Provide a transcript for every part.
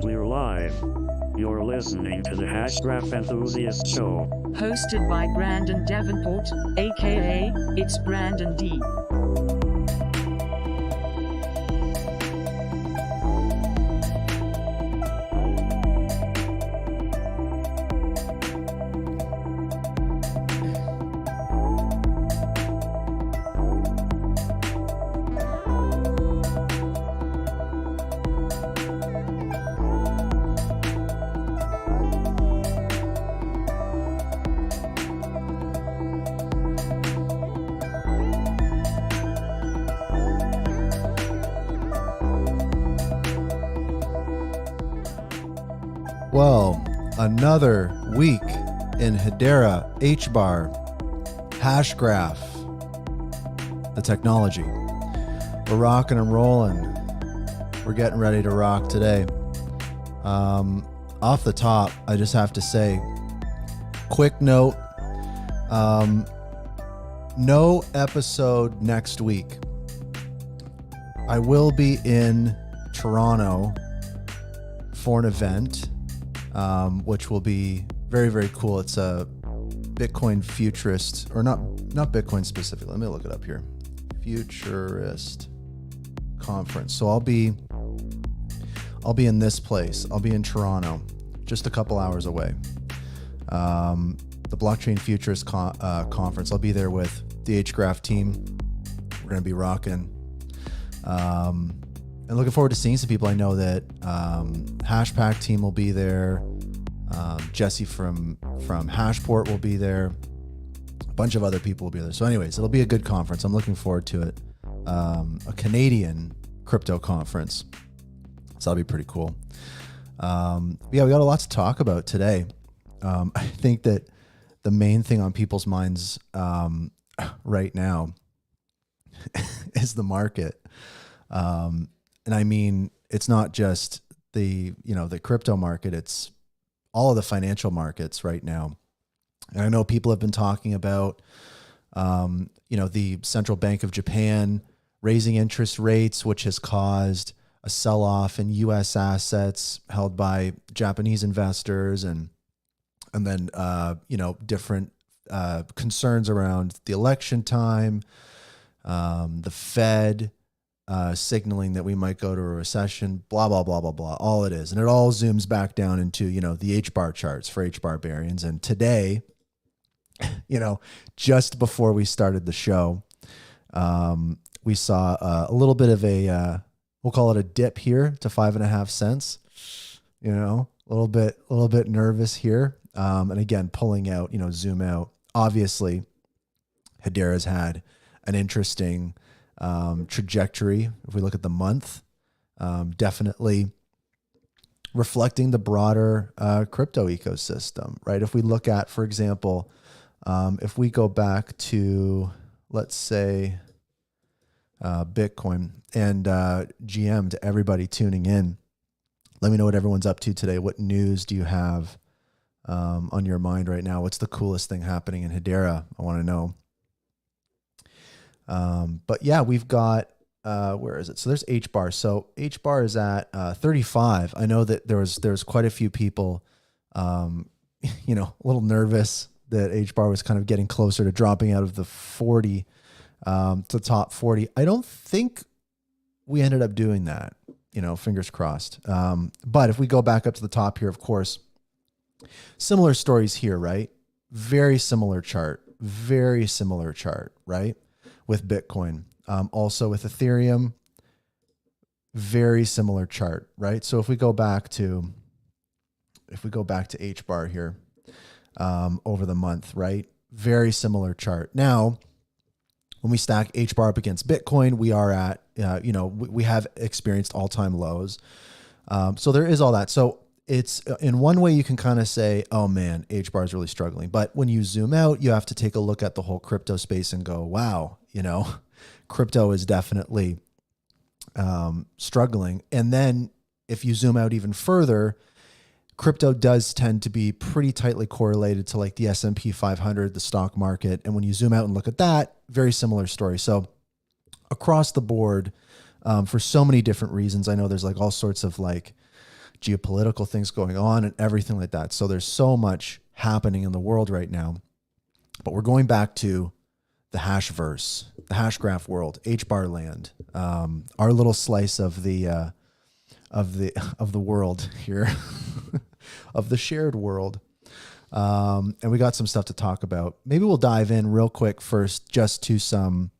And we're live. You're listening to the Hashgraph Enthusiast Show. Hosted by Brandon Davenport, aka It's Brandon D. Well, another week in Hedera, HBAR, Hashgraph, the technology. We're rocking and rolling. We're getting ready to rock today. Off the top, I just have to say, quick note, no episode next week. I will be in Toronto for an event, which will be very, very cool. It's a Bitcoin futurist, or not Bitcoin specifically. Let me look it up here. Futurist conference. So I'll be in this place. I'll be in Toronto, just a couple hours away. The Blockchain Futurist conference. I'll be there with the Hashgraph team. We're going to be rocking. And looking forward to seeing some people. I know that Hashpack team will be there. Jesse from Hashport will be there. A bunch of other people will be there. So anyways, it'll be a good conference. I'm looking forward to it. A Canadian crypto conference. So that'll be pretty cool. Yeah, we got a lot to talk about today. I think that the main thing on people's minds right now is the market. And I mean, it's not just the crypto market, it's all of the financial markets right now. And I know people have been talking about, the Central Bank of Japan raising interest rates, which has caused a sell-off in U.S. assets held by Japanese investors, and then, different concerns around the election time, the Fed, signaling that we might go to a recession, blah, blah, blah, blah, blah, all it is. And it all zooms back down into, the HBAR charts for HBAR Barians. And today, just before we started the show, we saw a little bit of we'll call it a dip here to 5.5 cents, a little bit nervous here. And again, pulling out, zoom out. Obviously, Hedera's had an interesting trajectory. If we look at the month, definitely reflecting the broader crypto ecosystem, right? If we look at, for example, if we go back to, let's say, Bitcoin and GM, to everybody tuning in, let me know what everyone's up to today. What news do you have on your mind right now? What's the coolest thing happening in Hedera? I want to know. But yeah, we've got, where is it? So there's HBAR. So HBAR is at 35. I know that there's quite a few people, a little nervous that HBAR was kind of getting closer to dropping out of the 40 to top 40. I don't think we ended up doing that, fingers crossed. But if we go back up to the top here, of course, similar stories here, right? Very similar chart, right? With Bitcoin, also with Ethereum, very similar chart, right? So if we go back to HBAR here, over the month, right? Very similar chart. Now, when we stack HBAR up against Bitcoin, we are at, we have experienced all-time lows. So there is all that. So it's, in one way you can kind of say, oh man, HBAR is really struggling. But when you zoom out, you have to take a look at the whole crypto space and go, wow, crypto is definitely struggling. And then if you zoom out even further, crypto does tend to be pretty tightly correlated to like the S&P 500, the stock market. And when you zoom out and look at that, very similar story. So across the board, for so many different reasons, I know there's like all sorts of like geopolitical things going on and everything like that. So there's so much happening in the world right now. But we're going back to the Hashverse, the Hashgraph world, HBAR land, our little slice of the world here, of the shared world. And we got some stuff to talk about. Maybe we'll dive in real quick first, just to some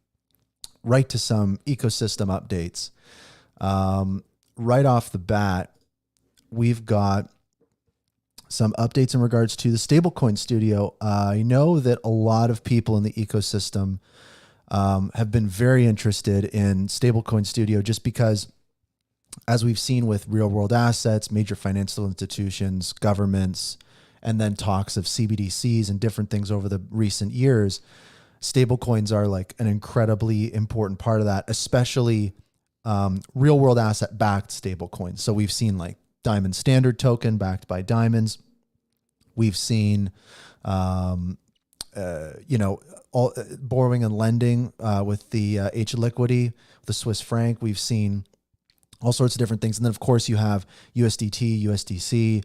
ecosystem updates. Right off the bat, we've got some updates in regards to the stablecoin studio. I know that a lot of people in the ecosystem have been very interested in stablecoin studio, just because, as we've seen with real world assets, major financial institutions, governments, and then talks of CBDCs and different things over the recent years, stablecoins are like an incredibly important part of that, especially real world asset backed stablecoins. So we've seen like Diamond Standard token backed by diamonds. We've seen, all borrowing and lending with the H-Liquidity, the Swiss franc. We've seen all sorts of different things. And then, of course, you have USDT, USDC,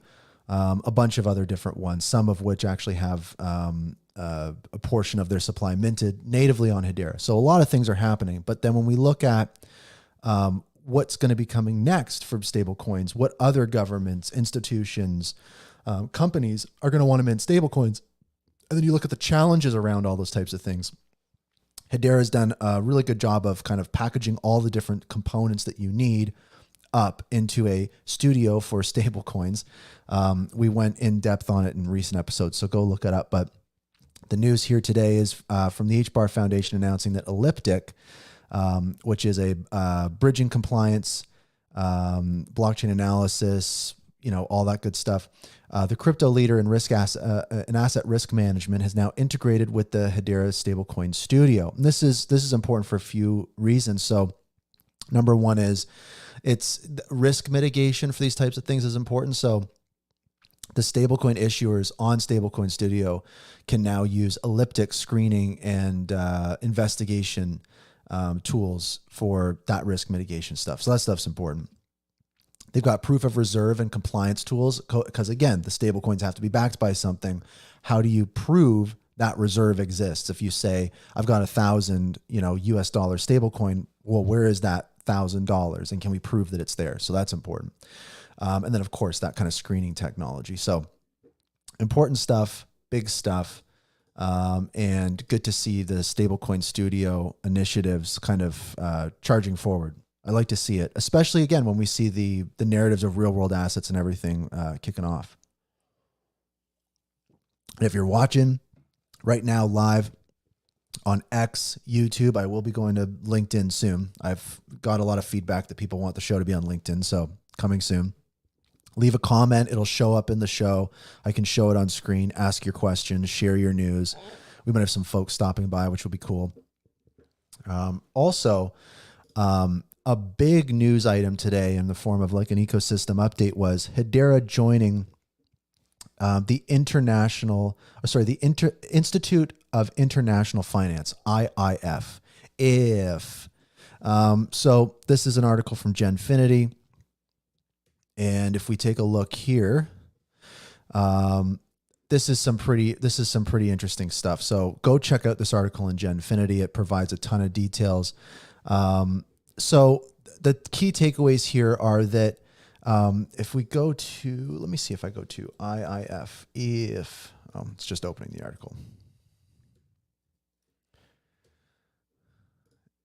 a bunch of other different ones, some of which actually have a portion of their supply minted natively on Hedera. So a lot of things are happening. But then when we look at what's going to be coming next for stablecoins, what other governments, institutions, companies are going to want to mint stablecoins, and then you look at the challenges around all those types of things, Hedera has done a really good job of kind of packaging all the different components that you need up into a studio for stablecoins. We went in depth on it in recent episodes, so go look it up. But the news here today is from the HBAR Foundation announcing that Eliptic, which is a bridging compliance, blockchain analysis, all that good stuff. The crypto leader in asset risk management has now integrated with the Hedera stablecoin studio. And this is important for a few reasons. So number one is it's risk mitigation for these types of things is important. So the stablecoin issuers on Stablecoin Studio can now use Eliptic screening and investigation tools for that risk mitigation stuff. So that stuff's important. They've got proof of reserve and compliance tools because, again, the stablecoins have to be backed by something. How do you prove that reserve exists? If you say, I've got $1,000, US dollar stablecoin, well, where is that $1,000? And can we prove that it's there? So that's important. And then, of course, that kind of screening technology. So important stuff, big stuff. And good to see the Stablecoin Studio initiatives kind of charging forward. I like to see it, especially, again, when we see the narratives of real world assets and everything kicking off. And if you're watching right now live on X, YouTube, I will be going to LinkedIn soon. I've got a lot of feedback that people want the show to be on LinkedIn, so coming soon. Leave a comment. It'll show up in the show. I can show it on screen, ask your questions, share your news. We might have some folks stopping by, which will be cool. Also, a big news item today in the form of like an ecosystem update was Hedera joining the Institute of International Finance, IIF. So this is an article from Genfinity. And if we take a look here, this is some pretty interesting stuff. So go check out this article in Genfinity. It provides a ton of details. So the key takeaways here are that if we go to, let me see if I go to IIF, it's just opening the article.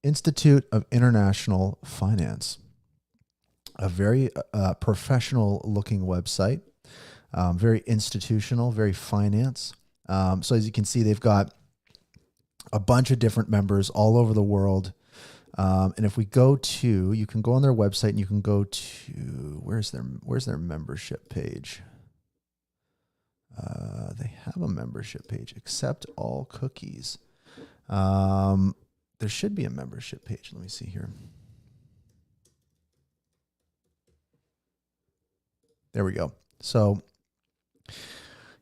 Institute of International Finance, a very professional looking website, very institutional, very finance. So as you can see, they've got a bunch of different members all over the world. And if we go to, you can go on their website and you can go to, where's their membership page? They have a membership page, accept all cookies. There should be a membership page. Let me see here. There we go. So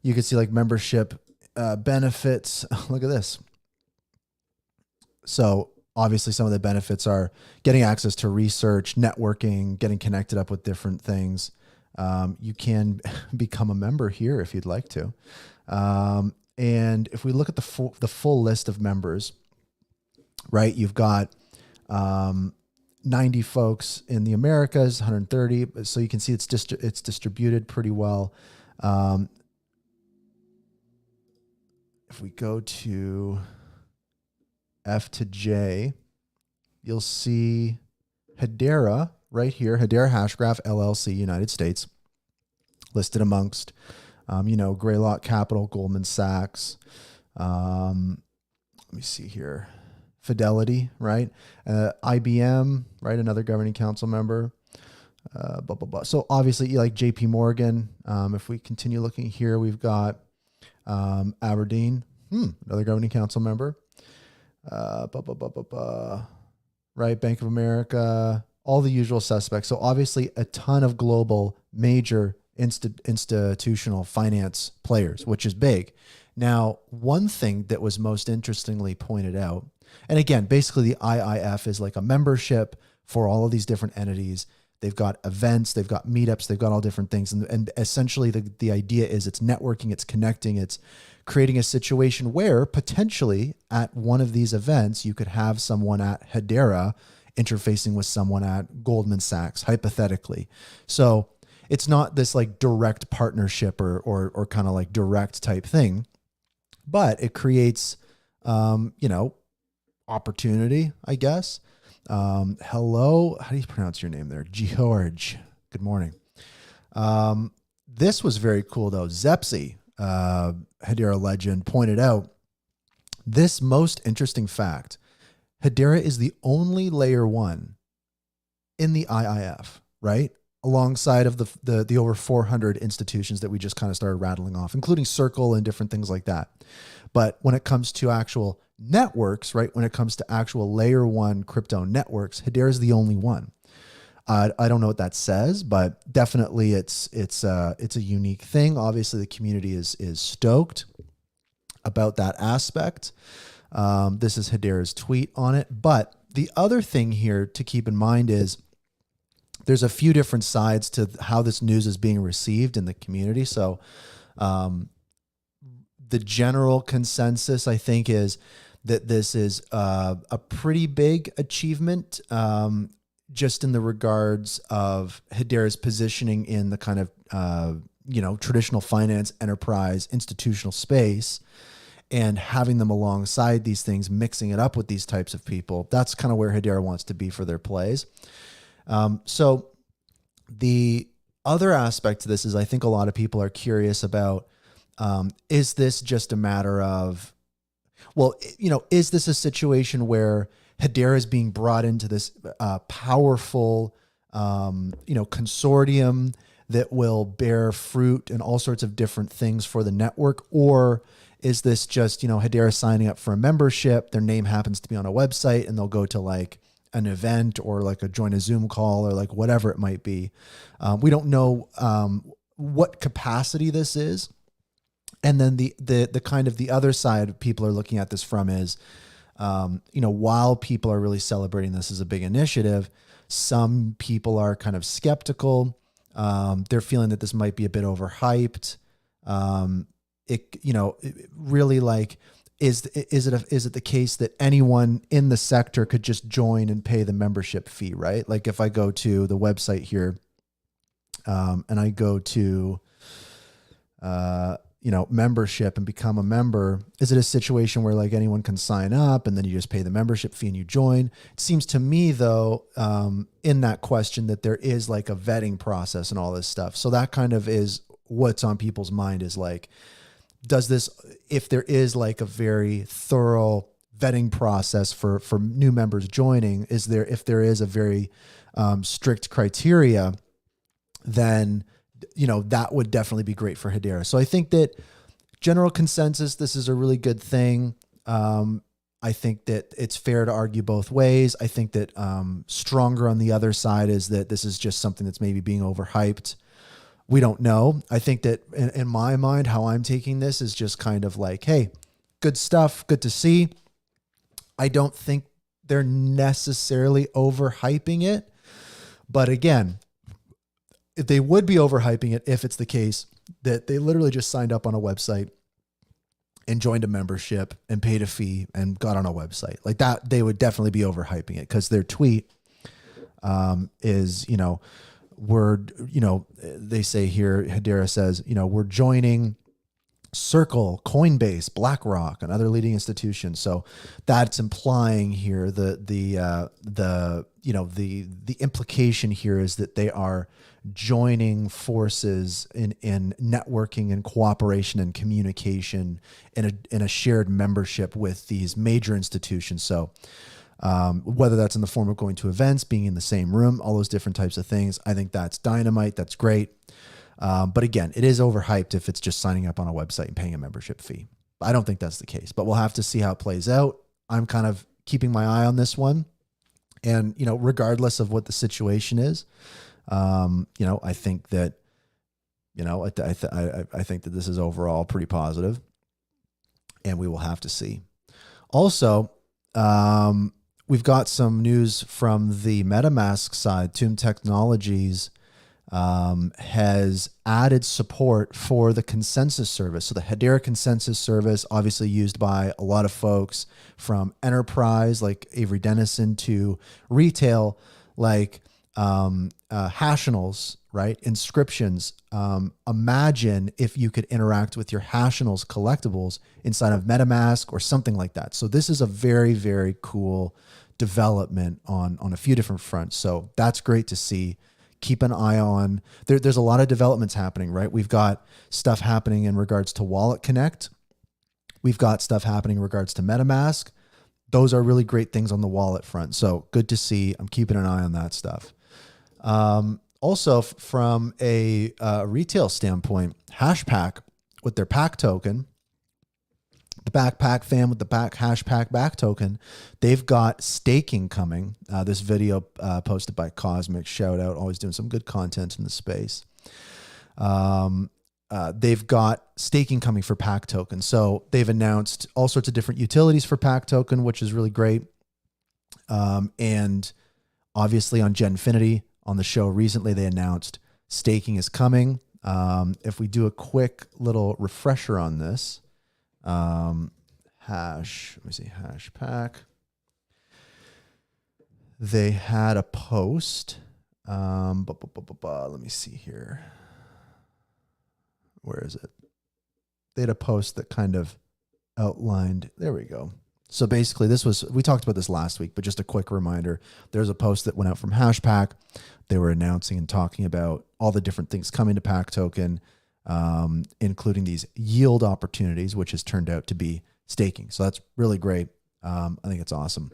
you can see like membership benefits. Look at this. So obviously some of the benefits are getting access to research, networking, getting connected up with different things, You can become a member here if you'd like to. And if we look at the full list of members, right, you've got 90 folks in the Americas, 130. So you can see it's distributed pretty well. If we go to F to J, you'll see Hedera right here, Hedera Hashgraph LLC, United States, listed amongst, Greylock Capital, Goldman Sachs. Let me see here. Fidelity, right? IBM, right? Another governing council member. Blah, blah, blah. So obviously, like JP Morgan. If we continue looking here, we've got Aberdeen, another governing council member. Right? Bank of America, all the usual suspects. So obviously, a ton of global major institutional finance players, which is big. Now, one thing that was most interestingly pointed out, and again, basically the IIF is like a membership for all of these different entities. They've got events, they've got meetups, they've got all different things. And essentially the idea is it's networking, it's connecting, it's creating a situation where potentially at one of these events, you could have someone at Hedera interfacing with someone at Goldman Sachs, hypothetically. So it's not this like direct partnership or kind of like direct type thing, but it creates, opportunity, I guess. Hello. How do you pronounce your name there? George. Good morning. This was very cool though. Zepsi, Hedera legend, pointed out this most interesting fact. Hedera is the only layer 1 in the IIF, right? Alongside of the over 400 institutions that we just kind of started rattling off, including Circle and different things like that. But when it comes to actual networks, right? When it comes to actual layer 1 crypto networks, Hedera is the only one. I don't know what that says, but definitely it's a unique thing. Obviously, the community is stoked about that aspect. This is Hedera's tweet on it. But the other thing here to keep in mind is there's a few different sides to how this news is being received in the community. So the general consensus, I think, is that this is a pretty big achievement, just in the regards of Hedera's positioning in the kind of, traditional finance, enterprise, institutional space, and having them alongside these things, mixing it up with these types of people. That's kind of where Hedera wants to be for their plays. So the other aspect to this is I think a lot of people are curious about, is this just a matter of, is this a situation where Hedera is being brought into this powerful, consortium that will bear fruit and all sorts of different things for the network? Or is this just, Hedera signing up for a membership, their name happens to be on a website, and they'll go to like an event or like join a Zoom call or like whatever it might be. We don't know what capacity this is. And then the kind of the other side people are looking at this from is, while people are really celebrating this as a big initiative, some people are kind of skeptical. They're feeling that this might be a bit overhyped. Really like, is it the case that anyone in the sector could just join and pay the membership fee, right? Like if I go to the website here, and I go to, membership and become a member, is it a situation where like anyone can sign up and then you just pay the membership fee and you join? It seems to me though, in that question that there is like a vetting process and all this stuff. So that kind of is what's on people's mind is like, does this, if there is like a very thorough vetting process for new members joining, if there is a very strict criteria, then, that would definitely be great for Hedera. So I think that general consensus, this is a really good thing. I think that it's fair to argue both ways. I think that stronger on the other side is that this is just something that's maybe being overhyped. We don't know. I think that in my mind, how I'm taking this is just kind of like, hey, good stuff, good to see. I don't think they're necessarily overhyping it. But again, they would be overhyping it if it's the case that they literally just signed up on a website and joined a membership and paid a fee and got on a website like that. They would definitely be overhyping it because their tweet is, they say here, Hedera says, we're joining Circle, Coinbase, BlackRock, and other leading institutions. So that's implying here the implication here is that they are joining forces in networking and cooperation and communication in a shared membership with these major institutions. So whether that's in the form of going to events, being in the same room, all those different types of things, I think that's dynamite. That's great. But again, it is overhyped if it's just signing up on a website and paying a membership fee. I don't think that's the case, but we'll have to see how it plays out. I'm kind of keeping my eye on this one. And, regardless of what the situation is, I think that, I think that this is overall pretty positive, and we will have to see. Also, we've got some news from the Metamask side. Tomb Technologies has added support for the consensus service. So the Hedera consensus service, obviously used by a lot of folks, from enterprise like Avery Dennison to retail like Hashinals, right? Inscriptions. Imagine if you could interact with your Hashinals collectibles inside of MetaMask or something like that. So this is a very, very cool development on a few different fronts. So that's great to see. Keep an eye on. There's a lot of developments happening, right? We've got stuff happening in regards to Wallet Connect. We've got stuff happening in regards to MetaMask. Those are really great things on the wallet front. So good to see. I'm keeping an eye on that stuff. Also, from a retail standpoint, Hashpack with their pack token, the Backpack fam with the Hashpack back token, they've got staking coming. This video posted by Cosmic, shout out, always doing some good content in the space. They've got staking coming for pack token. So they've announced all sorts of different utilities for pack token, which is really great. And obviously on Genfinity, on the show recently, they announced staking is coming. If we do a quick little refresher on this, let me see, Hashpack. They had a post. Let me see here. Where is it? They had a post that kind of outlined. There we go. So basically we talked about this last week, but just a quick reminder. There's a post that went out from Hashpack. They were announcing and talking about all the different things coming to Pack Token, including these yield opportunities, which has turned out to be staking. So that's really great. I think it's awesome.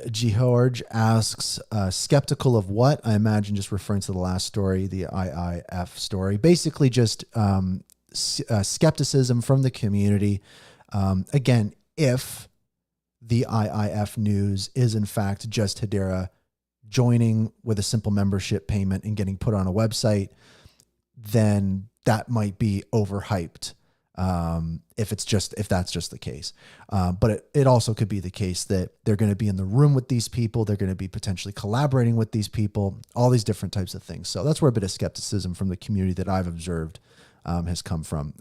George asks, skeptical of what? I imagine just referring to the last story, the IIF story. Basically just skepticism from the community. Again, if the IIF news is in fact just Hedera joining with a simple membership payment and getting put on a website, then that might be overhyped. If that's just the case. But it also could be the case that they're going to be in the room with these people. They're going to be potentially collaborating with these people, all these different types of things. So that's where a bit of skepticism from the community that I've observed has come from.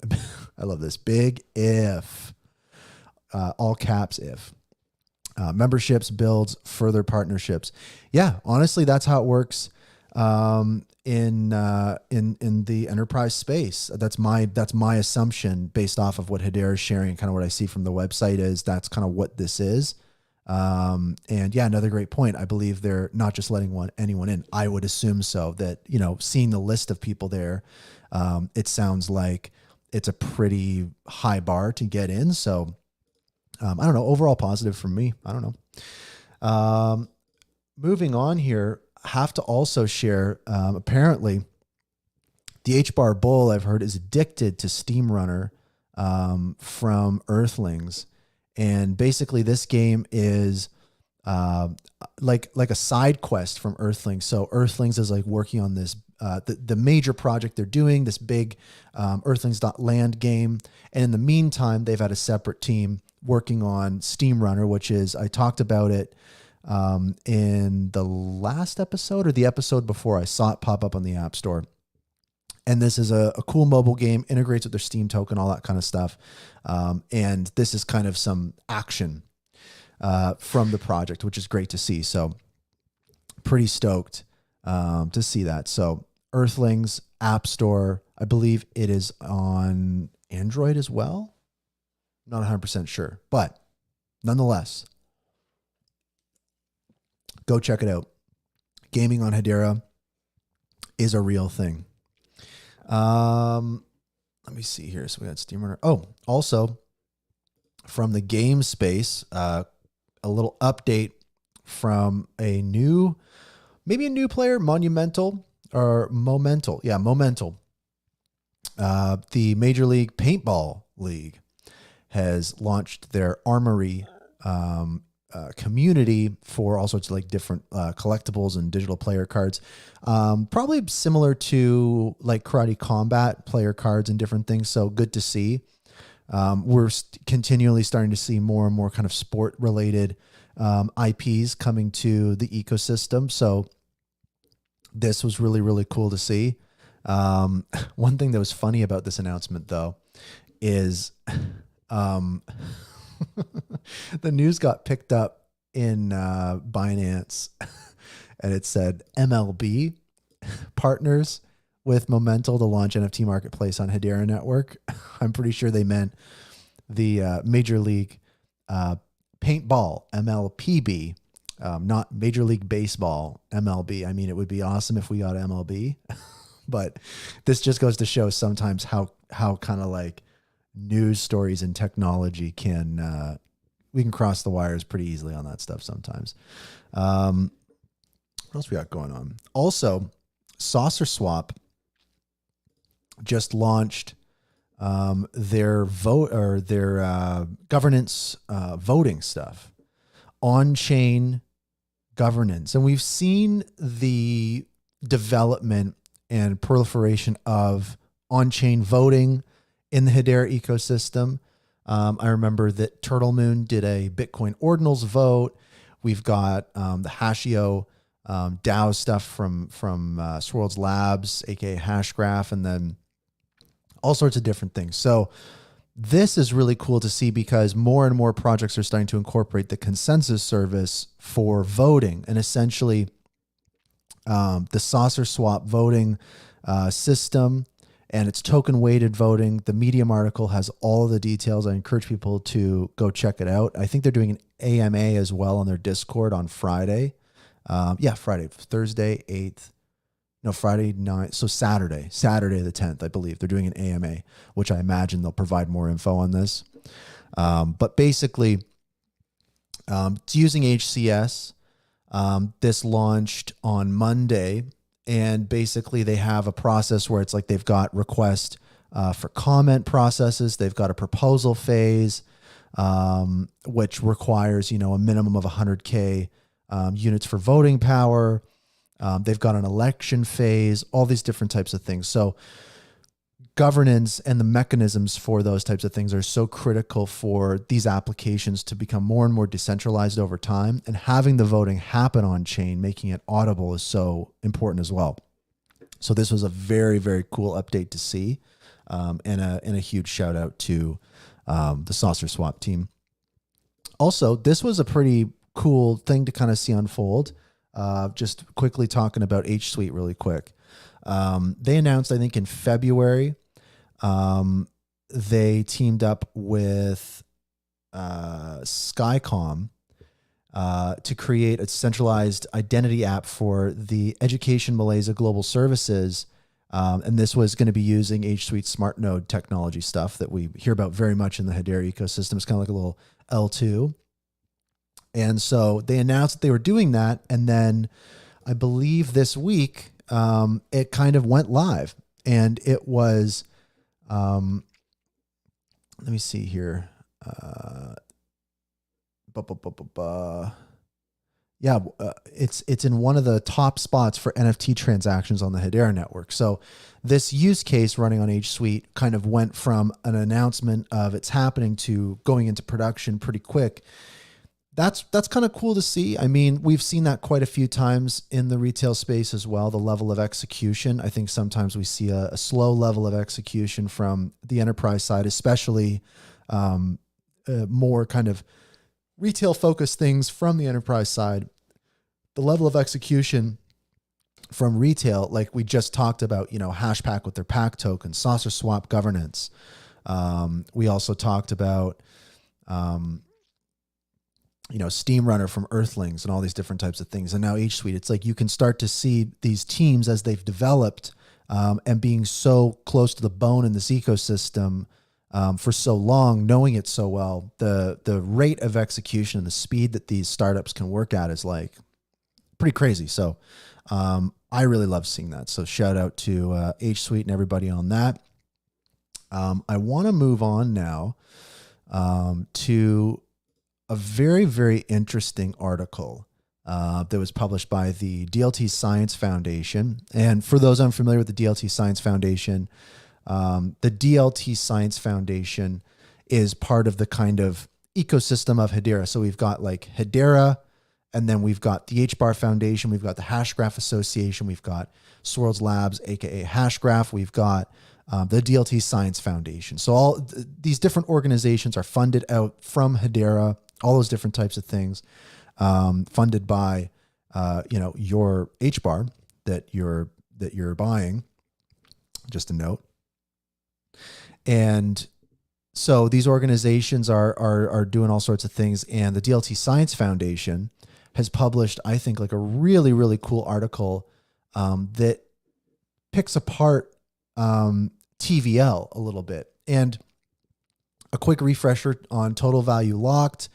I love this. Big if, all caps if. Memberships, builds, further partnerships. Yeah, honestly, that's how it works in the enterprise space. That's my assumption based off of what Hedera is sharing and kind of what I see from the website is that's kind of what this is. And yeah, another great point. I believe they're not just letting anyone in. I would assume so, that, seeing the list of people there, it sounds like it's a pretty high bar to get in. So I don't know, overall positive from me. I don't know. Moving on here, have to also share, apparently the HBAR Bull, I've heard, is addicted to Steam Runner from Earthlings. And basically this game is like a side quest from Earthlings. So Earthlings is like working on this, the major project they're doing, this big Earthlings.land game. And in the meantime, they've had a separate team working on Steam Runner, which is, I talked about it in the last episode or the episode before. I saw it pop up on the App Store. And this is a cool mobile game, integrates with their Steam token, all that kind of stuff. And this is kind of some action from the project, which is great to see. So pretty stoked to see that. So Earthlings App Store, I believe it is on Android as well. Not 100% sure, but nonetheless, go check it out. Gaming on Hedera is a real thing. Let me see here. So we got Steam Runner. Oh, also from the game space, a little update from maybe a new player, Momental. Yeah, Momental. The Major League Paintball League has launched their Armory community for all sorts of like different collectibles and digital player cards. Probably similar to like Karate Combat player cards and different things. So good to see. We're continually starting to see more and more kind of sport related IPs coming to the ecosystem. So this was really, really cool to see. One thing that was funny about this announcement though is the news got picked up in Binance and it said MLB partners with Momental to launch NFT marketplace on Hedera network. I'm pretty sure they meant the Major League Paintball, MLPB, not Major League Baseball, MLB. I mean, it would be awesome if we got MLB, but this just goes to show sometimes how kind of like news stories and technology can, we can cross the wires pretty easily on that stuff sometimes. What else we got going on? Also, SaucerSwap just launched their governance voting stuff, on-chain governance. And we've seen the development and proliferation of on-chain voting in the Hedera ecosystem. I remember that Turtle Moon did a Bitcoin ordinals vote. We've got the Hashio DAO stuff from Swirlds Labs, aka Hashgraph, and then all sorts of different things. So this is really cool to see because more and more projects are starting to incorporate the consensus service for voting, and essentially the SaucerSwap voting system. And it's token weighted voting. The Medium article has all of the details. I encourage people to go check it out. I think they're doing an AMA as well on their Discord on Friday. Friday, Thursday, 8th. No, Friday 9th. So Saturday the 10th, I believe. They're doing an AMA, which I imagine they'll provide more info on this. But basically, it's using HCS. This launched on Monday. And basically they have a process where it's like they've got request for comment processes. They've got a proposal phase, which requires, a minimum of 100K units for voting power. They've got an election phase, all these different types of things. So governance and the mechanisms for those types of things are so critical for these applications to become more and more decentralized over time, and having the voting happen on chain, making it audible, is so important as well. So this was a very, very cool update to see, and a huge shout out to the SaucerSwap team. Also, this was a pretty cool thing to kind of see unfold. Just quickly talking about H Suite really quick. They announced, I think in February, they teamed up with Skycom to create a centralized identity app for the Education Malaysia Global Services. And this was going to be using H Suite Smart Node technology stuff that we hear about very much in the Hedera ecosystem. It's kind of like a little L2. And so they announced that they were doing that. And then I believe this week, it kind of went live, and it was, let me see here. It's in one of the top spots for NFT transactions on the Hedera network. So this use case running on H Suite kind of went from an announcement of it's happening to going into production pretty quick. that's kind of cool to see. I mean, we've seen that quite a few times in the retail space as well. The level of execution. I think sometimes we see a slow level of execution from the enterprise side, especially more kind of retail focused things from the enterprise side. The level of execution from retail, like we just talked about, Hashpack with their pack token, SaucerSwap governance. We also talked about, Steam Runner from Earthlings and all these different types of things. And now H Suite, it's like you can start to see these teams as they've developed and being so close to the bone in this ecosystem for so long, knowing it so well, the rate of execution and the speed that these startups can work at is like pretty crazy. So I really love seeing that. So shout out to H Suite and everybody on that. I want to move on now to a very, very interesting article that was published by the DLT Science Foundation. And for those unfamiliar with the DLT Science Foundation, the DLT Science Foundation is part of the kind of ecosystem of Hedera. So we've got like Hedera, and then we've got the HBAR Foundation, we've got the Hashgraph Association, we've got Swirls Labs, aka Hashgraph, we've got the DLT Science Foundation. So all these different organizations are funded out from Hedera, all those different types of things, funded by, your HBAR that you're buying. Just a note. And so these organizations are doing all sorts of things, and the DLT Science Foundation has published, I think, like a really, really cool article that picks apart TVL a little bit. And a quick refresher on total value locked.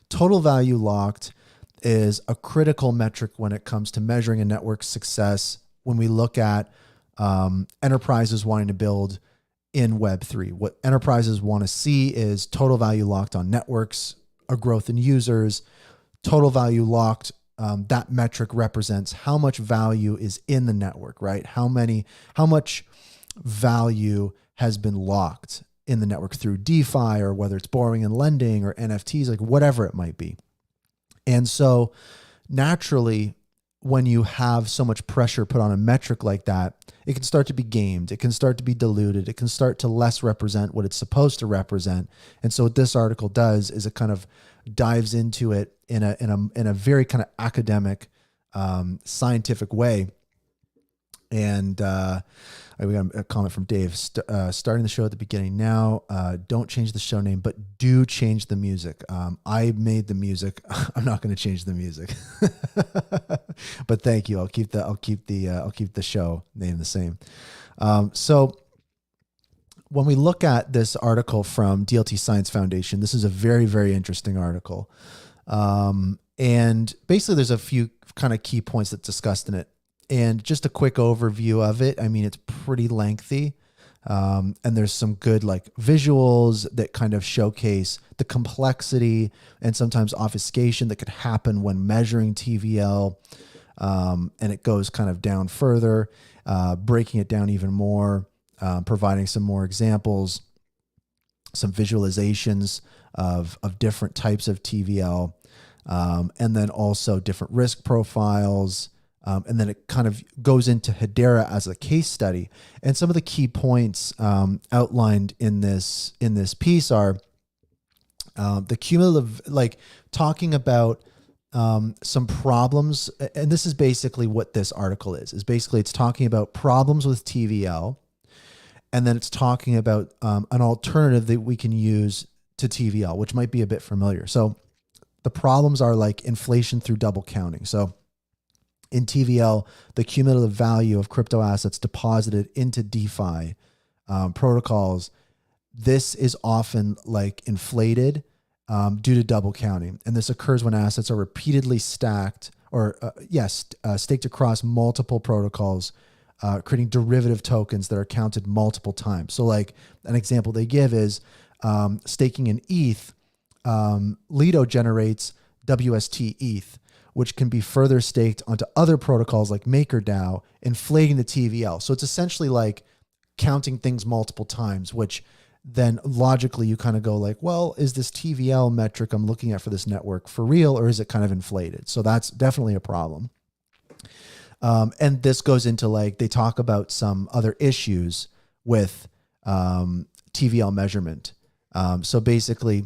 Total value locked is a critical metric when it comes to measuring a network's success when we look at enterprises wanting to build in Web3. What enterprises want to see is total value locked on networks, a growth in users. Total value locked, that metric represents how much value is in the network, right? How much value has been locked in the network through DeFi, or whether it's borrowing and lending or NFTs, like whatever it might be. And so naturally, when you have so much pressure put on a metric like that, it can start to be gamed. It can start to be diluted. It can start to less represent what it's supposed to represent. And so what this article does is it kind of dives into it in a very kind of academic, scientific way. And we got a comment from Dave, starting the show at the beginning now. Don't change the show name, but do change the music. I made the music. I'm not going to change the music, but thank you. I'll keep the show name the same. So when we look at this article from DLT Science Foundation, this is a very, very interesting article. And basically there's a few kind of key points that's discussed in it. And just a quick overview of it. I mean, it's pretty lengthy. And there's some good like visuals that kind of showcase the complexity and sometimes obfuscation that could happen when measuring TVL. And it goes kind of down further, breaking it down even more, providing some more examples, some visualizations of different types of TVL, and then also different risk profiles. And then it kind of goes into Hedera as a case study. And some of the key points outlined in this piece are the cumulative, like talking about some problems. And this is basically what this article is basically it's talking about problems with TVL. And then it's talking about an alternative that we can use to TVL, which might be a bit familiar. So the problems are like inflation through double counting. So in TVL, the cumulative value of crypto assets deposited into DeFi protocols, this is often like inflated due to double counting. And this occurs when assets are repeatedly stacked or staked across multiple protocols, creating derivative tokens that are counted multiple times. So like an example they give is staking in ETH, Lido generates WST ETH, which can be further staked onto other protocols like MakerDAO, inflating the TVL. So it's essentially like counting things multiple times, which then logically you kind of go like, well, is this TVL metric I'm looking at for this network for real, or is it kind of inflated? So that's definitely a problem. And this goes into like, they talk about some other issues with TVL measurement. So basically,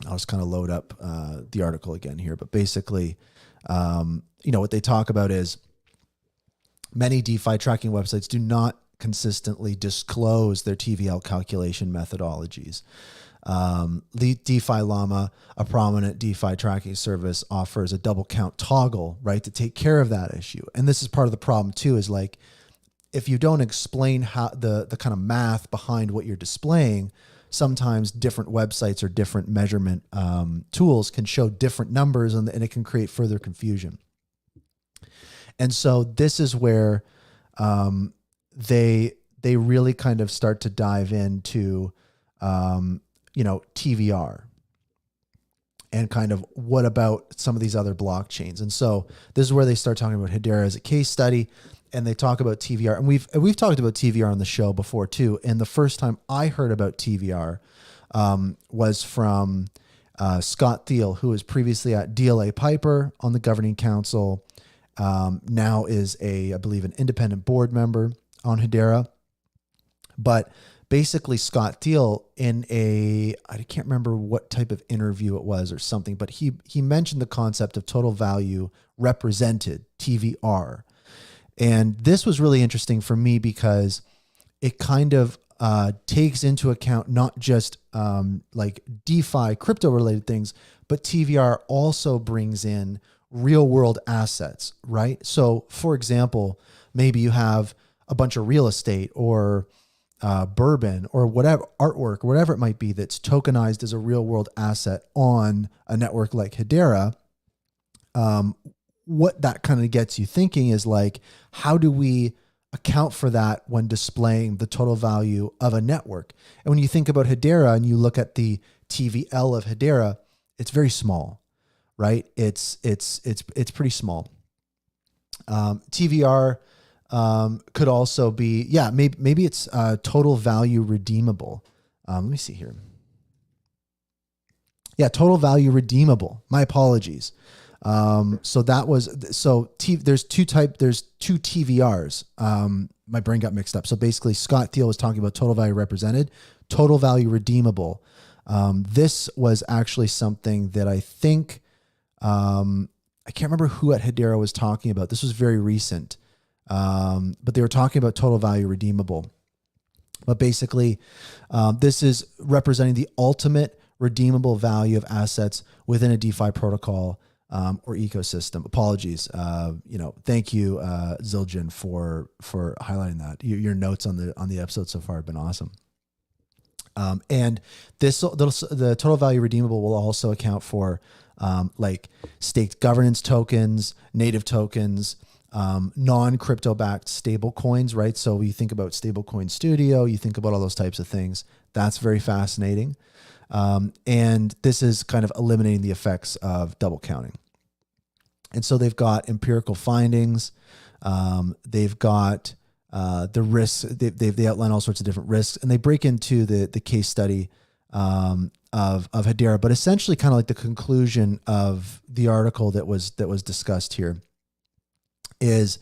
I'll just kind of load up the article again here, but basically, what they talk about is many DeFi tracking websites do not consistently disclose their TVL calculation methodologies. DeFi Llama, a prominent DeFi tracking service, offers a double count toggle, right, to take care of that issue. And this is part of the problem too, is like, if you don't explain how the kind of math behind what you're displaying, sometimes different websites or different measurement tools can show different numbers, and it can create further confusion. And so this is where they really kind of start to dive into TVR and kind of what about some of these other blockchains. And so this is where they start talking about Hedera as a case study, and they talk about TVR. And we've talked about TVR on the show before too. And the first time I heard about TVR was from Scott Thiel, who was previously at DLA Piper on the governing council. Now is I believe an independent board member on Hedera. But basically Scott Thiel I can't remember what type of interview it was or something, but he mentioned the concept of total value represented, TVR. And this was really interesting for me because it kind of takes into account not just like DeFi crypto related things, but TVR also brings in real world assets, right? So for example, maybe you have a bunch of real estate or bourbon or whatever, artwork or whatever it might be, that's tokenized as a real world asset on a network like Hedera. What that kind of gets you thinking is like, how do we account for that when displaying the total value of a network? And when you think about Hedera and you look at the TVL of Hedera, it's very small, right? It's pretty small. TVR could also be, maybe it's total value redeemable. Let me see here. Yeah, total value redeemable. My apologies. So there's two TVRs. My brain got mixed up. So basically Scott Thiel was talking about total value represented, total value redeemable. This was actually something that I think, I can't remember who at Hedera was talking about. This was very recent. But they were talking about total value redeemable. But basically, this is representing the ultimate redeemable value of assets within a DeFi protocol or ecosystem. Apologies. Thank you, Zildjian, for highlighting that. Your notes on the episode so far have been awesome. And the total value redeemable will also account for like staked governance tokens, native tokens, non-crypto backed stable coins, right? So you think about Stablecoin Studio, you think about all those types of things. That's very fascinating. And this is kind of eliminating the effects of double counting. And so they've got empirical findings. They've got the risks. They outline all sorts of different risks, and they break into the case study of Hedera. But essentially, kind of like the conclusion of the article that was discussed here is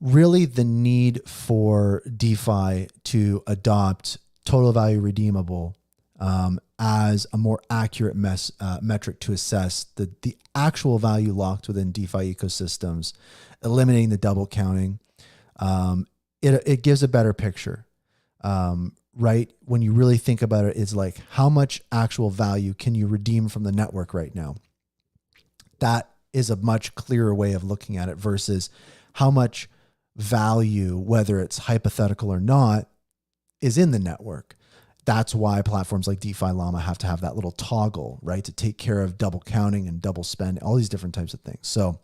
really the need for DeFi to adopt total value redeemable as a more accurate metric to assess the actual value locked within DeFi ecosystems, eliminating the double counting. It gives a better picture, right? When you really think about it, it's like, how much actual value can you redeem from the network right now? That is a much clearer way of looking at it versus how much value, whether it's hypothetical or not, is in the network. That's why platforms like DeFi Llama have to have that little toggle, right, to take care of double counting and double spend, all these different types of things. So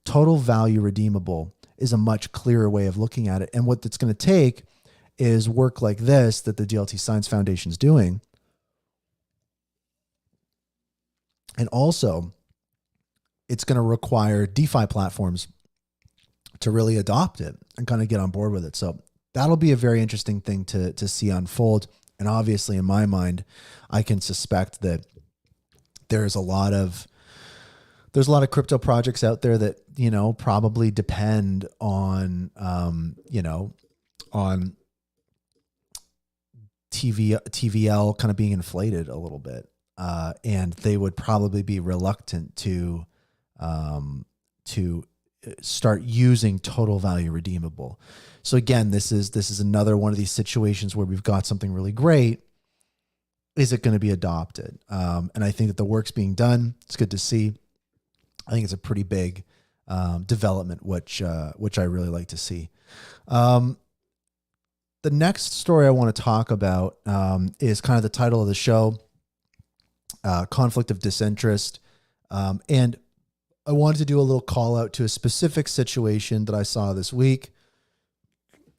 total value redeemable is a much clearer way of looking at it. And what it's going to take is work like this that the DLT Science Foundation is doing. And also, it's going to require DeFi platforms to really adopt it and kind of get on board with it. So that'll be a very interesting thing to see unfold. And obviously, in my mind, I can suspect that there's a lot of crypto projects out there that, probably depend on, on TVL kind of being inflated a little bit. And they would probably be reluctant to start using total value redeemable. So again, this is another one of these situations where we've got something really great. Is it going to be adopted? And I think that the work's being done. It's good to see. I think it's a pretty big development, which I really like to see. The next story I want to talk about is kind of the title of the show, Conflict of Disinterest. And I wanted to do a little call out to a specific situation that I saw this week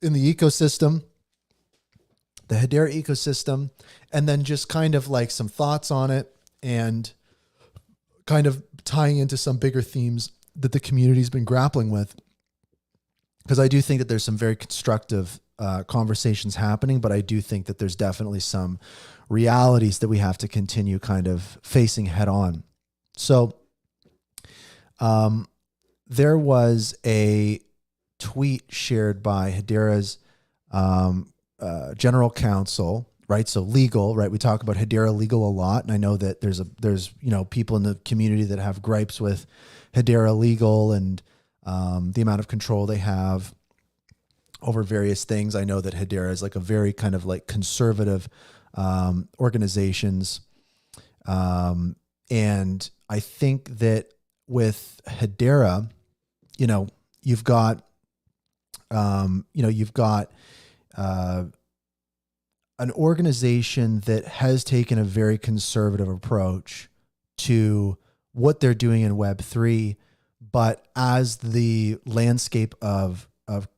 in the ecosystem, the Hedera ecosystem, and then just kind of like some thoughts on it and kind of tying into some bigger themes that the community's been grappling with. Because I do think that there's some very constructive conversations happening, but I do think that there's definitely some realities that we have to continue kind of facing head on. So there was a tweet shared by Hedera's general counsel, right? So legal, right? We talk about Hedera legal a lot. And I know that there's people in the community that have gripes with Hedera legal and the amount of control they have over various things. I know that Hedera is like a very kind of like conservative organizations. And I think that with Hedera, you've got an organization that has taken a very conservative approach to what they're doing in Web3. But as the landscape of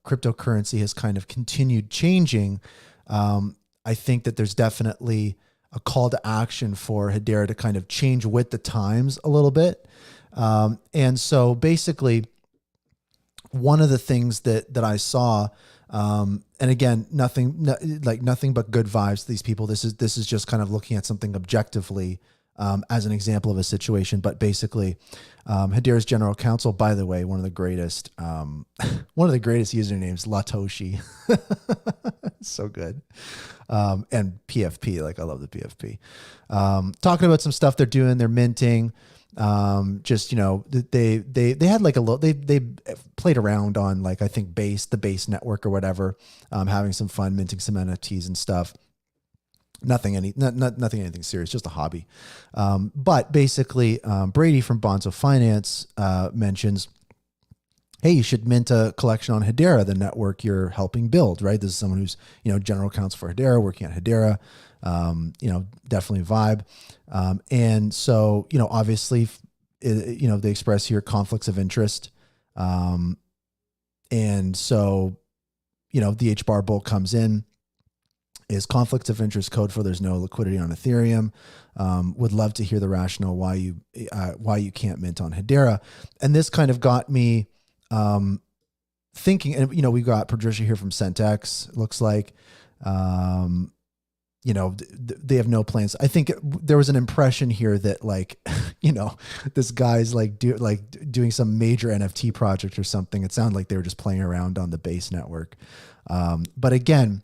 cryptocurrency has kind of continued changing, I think that there's definitely a call to action for Hedera to kind of change with the times a little bit. And so basically, one of the things that I saw, and again, nothing but good vibes to these people. This is just kind of looking at something objectively as an example of a situation. But basically, Hedera's general counsel, by the way, one of the greatest usernames, Latoshi, so good. And PFP, like I love the PFP. Talking about some stuff they're doing, they're minting. Just, they had like they played around on like, I think the base network or whatever, having some fun, minting some NFTs and stuff. Nothing anything serious, just a hobby. But basically, Brady from Bonzo Finance, mentions, hey, you should mint a collection on Hedera, the network you're helping build, right? This is someone who's, general counsel for Hedera, working at Hedera. Definitely vibe. And so, obviously, they express here conflicts of interest. And so, the HBAR Bull comes in, is conflicts of interest code for there's no liquidity on Ethereum. Would love to hear the rationale why you can't mint on Hedera. And this kind of got me thinking, and we got Patricia here from Centex, it looks like. They have no plans. I think there was an impression here that this guy's doing some major NFT project or something. It sounded like they were just playing around on the base network. But again,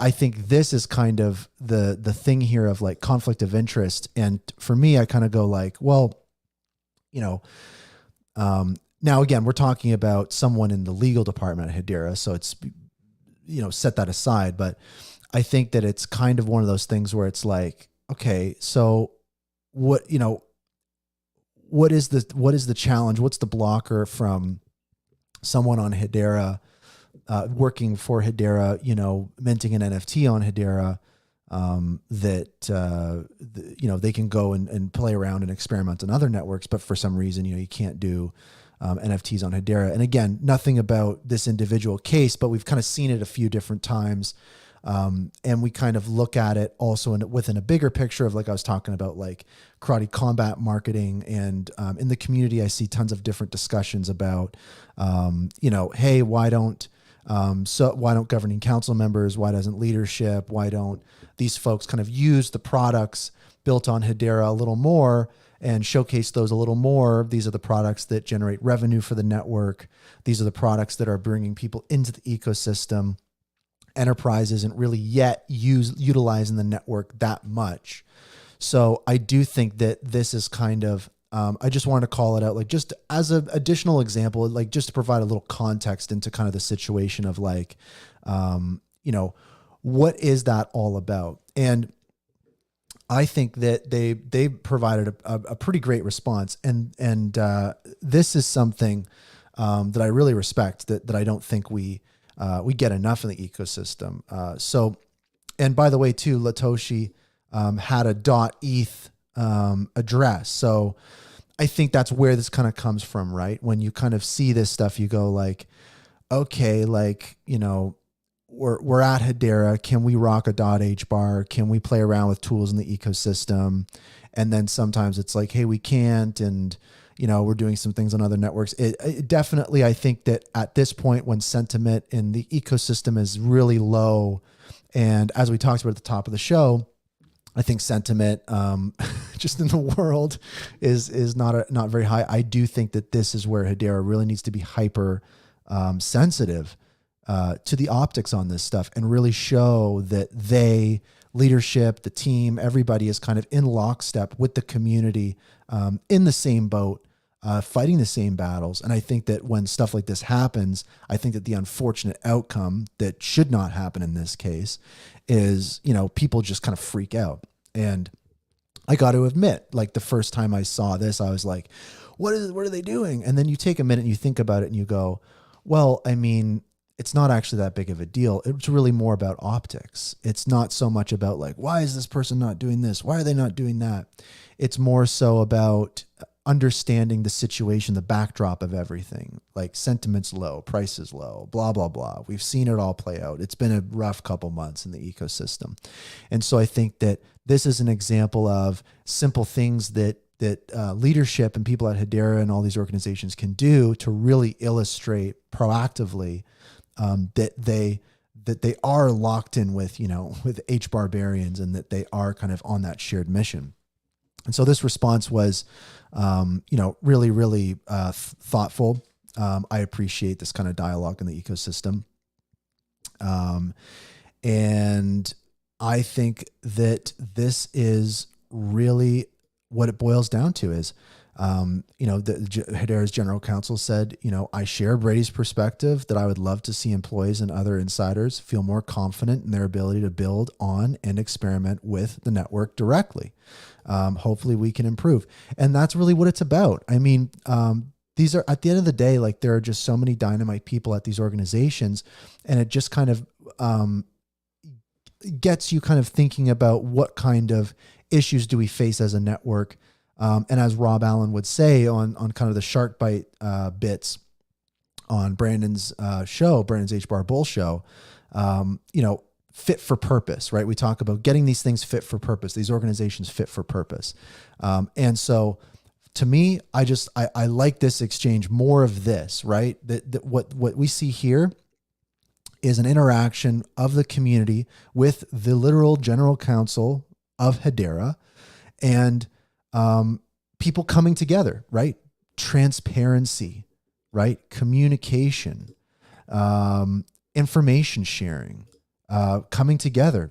I think this is kind of the thing here of like conflict of interest. And for me, I kind of go like, well, now again, we're talking about someone in the legal department at Hedera. So it's, set that aside, but I think that it's kind of one of those things where it's like, okay, so what is the challenge? What's the blocker from someone on Hedera, working for Hedera, minting an NFT on Hedera, that they can go and play around and experiment on other networks, but for some reason, you can't do NFTs on Hedera. And again, nothing about this individual case, but we've kind of seen it a few different times. And we kind of look at it also within a bigger picture of, like I was talking about, like karate combat marketing. And in the community, I see tons of different discussions about, hey, why don't So why don't governing council members, why doesn't leadership, why don't these folks kind of use the products built on Hedera a little more and showcase those a little more? These are the products that generate revenue for the network. These are the products that are bringing people into the ecosystem. Enterprise isn't really yet utilizing the network that much. So I do think that this is kind of, I just wanted to call it out, like just as an additional example, like just to provide a little context into kind of the situation of like, what is that all about? And I think that they provided a pretty great response, and this is something that I really respect, that I don't think we get enough in the ecosystem. So, and by the way, too, Latoshi had a .eth address, so I think that's where this kind of comes from, right? When you kind of see this stuff, you go like, okay, like we're at Hedera. Can we rock a .HBAR? Can we play around with tools in the ecosystem? And then sometimes it's like, hey, we can't. And, we're doing some things on other networks. It definitely, I think that at this point when sentiment in the ecosystem is really low, and as we talked about at the top of the show, I think sentiment just in the world is not very high. I do think that this is where Hedera really needs to be hyper sensitive to the optics on this stuff and really show that leadership, the team, everybody is kind of in lockstep with the community, in the same boat, fighting the same battles. And I think that when stuff like this happens, I think that the unfortunate outcome that should not happen in this case is, people just kind of freak out. And I got to admit, like the first time I saw this, I was like, what are they doing? And then you take a minute and you think about it and you go, well, I mean, it's not actually that big of a deal. It's really more about optics. It's not so much about like, why is this person not doing this? Why are they not doing that? It's more so about understanding the situation, the backdrop of everything, like sentiment's low, price is low, blah, blah, blah. We've seen it all play out. It's been a rough couple months in the ecosystem. And so I think that this is an example of simple things that leadership and people at Hedera and all these organizations can do to really illustrate proactively that they are locked in with HBARbarians, and that they are kind of on that shared mission. And so this response was, really, really thoughtful. I appreciate this kind of dialogue in the ecosystem. And I think that this is really what it boils down to is, Hedera's general counsel said, I share Brady's perspective that I would love to see employees and other insiders feel more confident in their ability to build on and experiment with the network directly. Hopefully we can improve. And that's really what it's about. I mean, these are, at the end of the day, like there are just so many dynamite people at these organizations, and it just kind of gets you kind of thinking about what kind of issues do we face as a network. And as Rob Allen would say on kind of the shark bite bits on Brandon's show, Brandon's HBAR Bull show, fit for purpose, right? We talk about getting these things fit for purpose, these organizations fit for purpose. And so to me, I like this exchange, more of this, right? That what we see here is an interaction of the community with the literal general counsel of Hedera, and people coming together, right? Transparency, right? Communication, information sharing, coming together,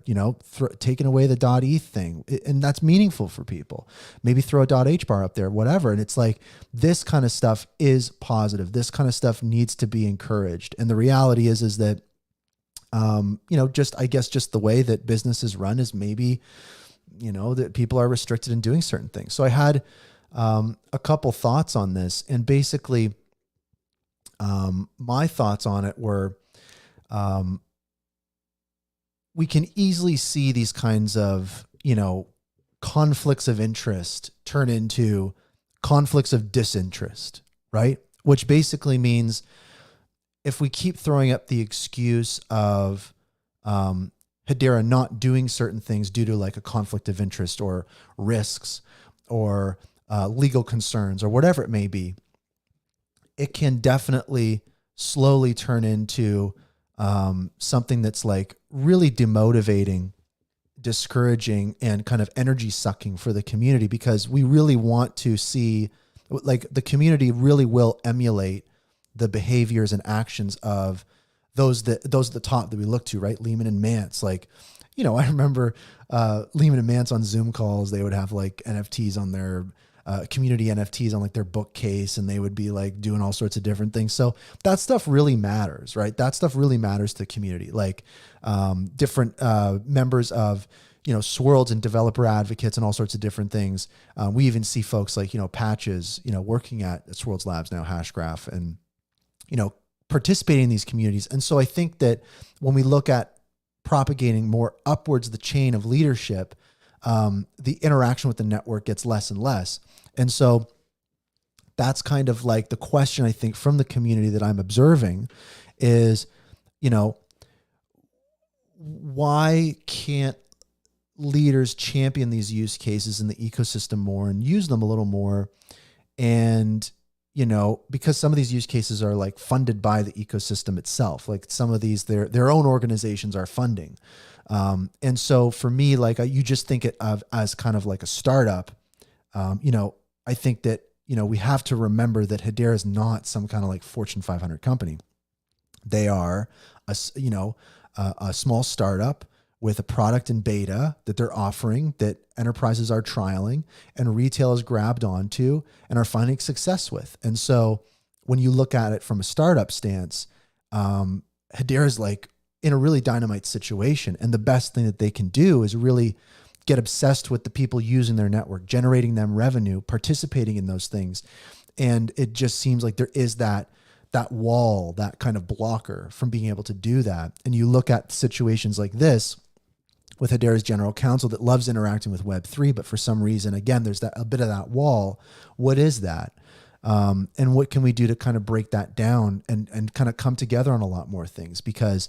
taking away the .eth thing. And that's meaningful for people. Maybe throw a .hbar up there, whatever. And it's like, this kind of stuff is positive. This kind of stuff needs to be encouraged. And the reality is that, just the way that business is run is maybe, that people are restricted in doing certain things. So I had a couple thoughts on this, and basically my thoughts on it were, we can easily see these kinds of, conflicts of interest turn into conflicts of disinterest, right? Which basically means if we keep throwing up the excuse of Hedera not doing certain things due to like a conflict of interest or risks or legal concerns or whatever it may be, it can definitely slowly turn into something that's like really demotivating, discouraging, and kind of energy sucking for the community, because we really want to see, like, the community really will emulate the behaviors and actions of those at the top that we look to, right? Lehman and Mance. Like, I remember Lehman and Mance on Zoom calls, they would have like NFTs on their community NFTs on like their bookcase, and they would be like doing all sorts of different things. So that stuff really matters, right? That stuff really matters to the community. Like different members of, Swirlds and developer advocates and all sorts of different things. We even see folks like, Patches, working at Swirlds Labs now, Hashgraph, and, participating in these communities. And so I think that when we look at propagating more upwards the chain of leadership, the interaction with the network gets less and less. And so that's kind of like the question, I think, from the community that I'm observing is, why can't leaders champion these use cases in the ecosystem more and use them a little more? And, because some of these use cases are like funded by the ecosystem itself. Like some of these, their own organizations are funding. And so for me, like you just think it of as kind of like a startup. I think that, we have to remember that Hedera is not some kind of like Fortune 500 company. They are a small startup with a product in beta that they're offering, that enterprises are trialing and retail is grabbed onto and are finding success with. And so when you look at it from a startup stance, Hedera is like in a really dynamite situation. And the best thing that they can do is really get obsessed with the people using their network, generating them revenue, participating in those things. And it just seems like there is that wall, that kind of blocker from being able to do that. And you look at situations like this with Hedera's general counsel that loves interacting with Web3, but for some reason, again, there's a bit of that wall. What is that? And what can we do to kind of break that down and kind of come together on a lot more things? Because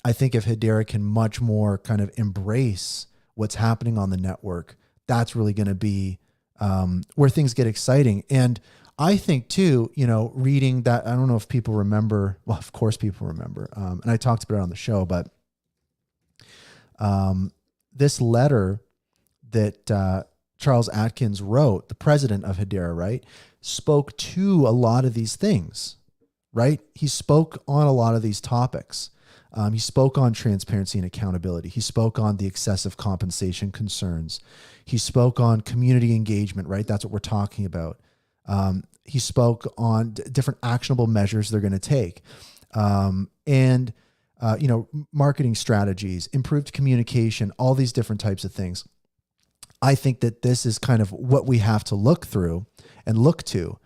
I think if Hedera can much more kind of embrace what's happening on the network, that's really going to be where things get exciting. And I think too, reading that, I don't know if people remember, well, of course people remember, and I talked about it on the show, but this letter that Charles Atkins wrote, the president of Hedera, right, spoke to a lot of these things, right? He spoke on a lot of these topics. He spoke on transparency and accountability. He spoke on the excessive compensation concerns. He spoke on community engagement, right? That's what we're talking about. He spoke on different actionable measures they're going to take. And marketing strategies, improved communication, all these different types of things. I think that this is kind of what we have to look through and look to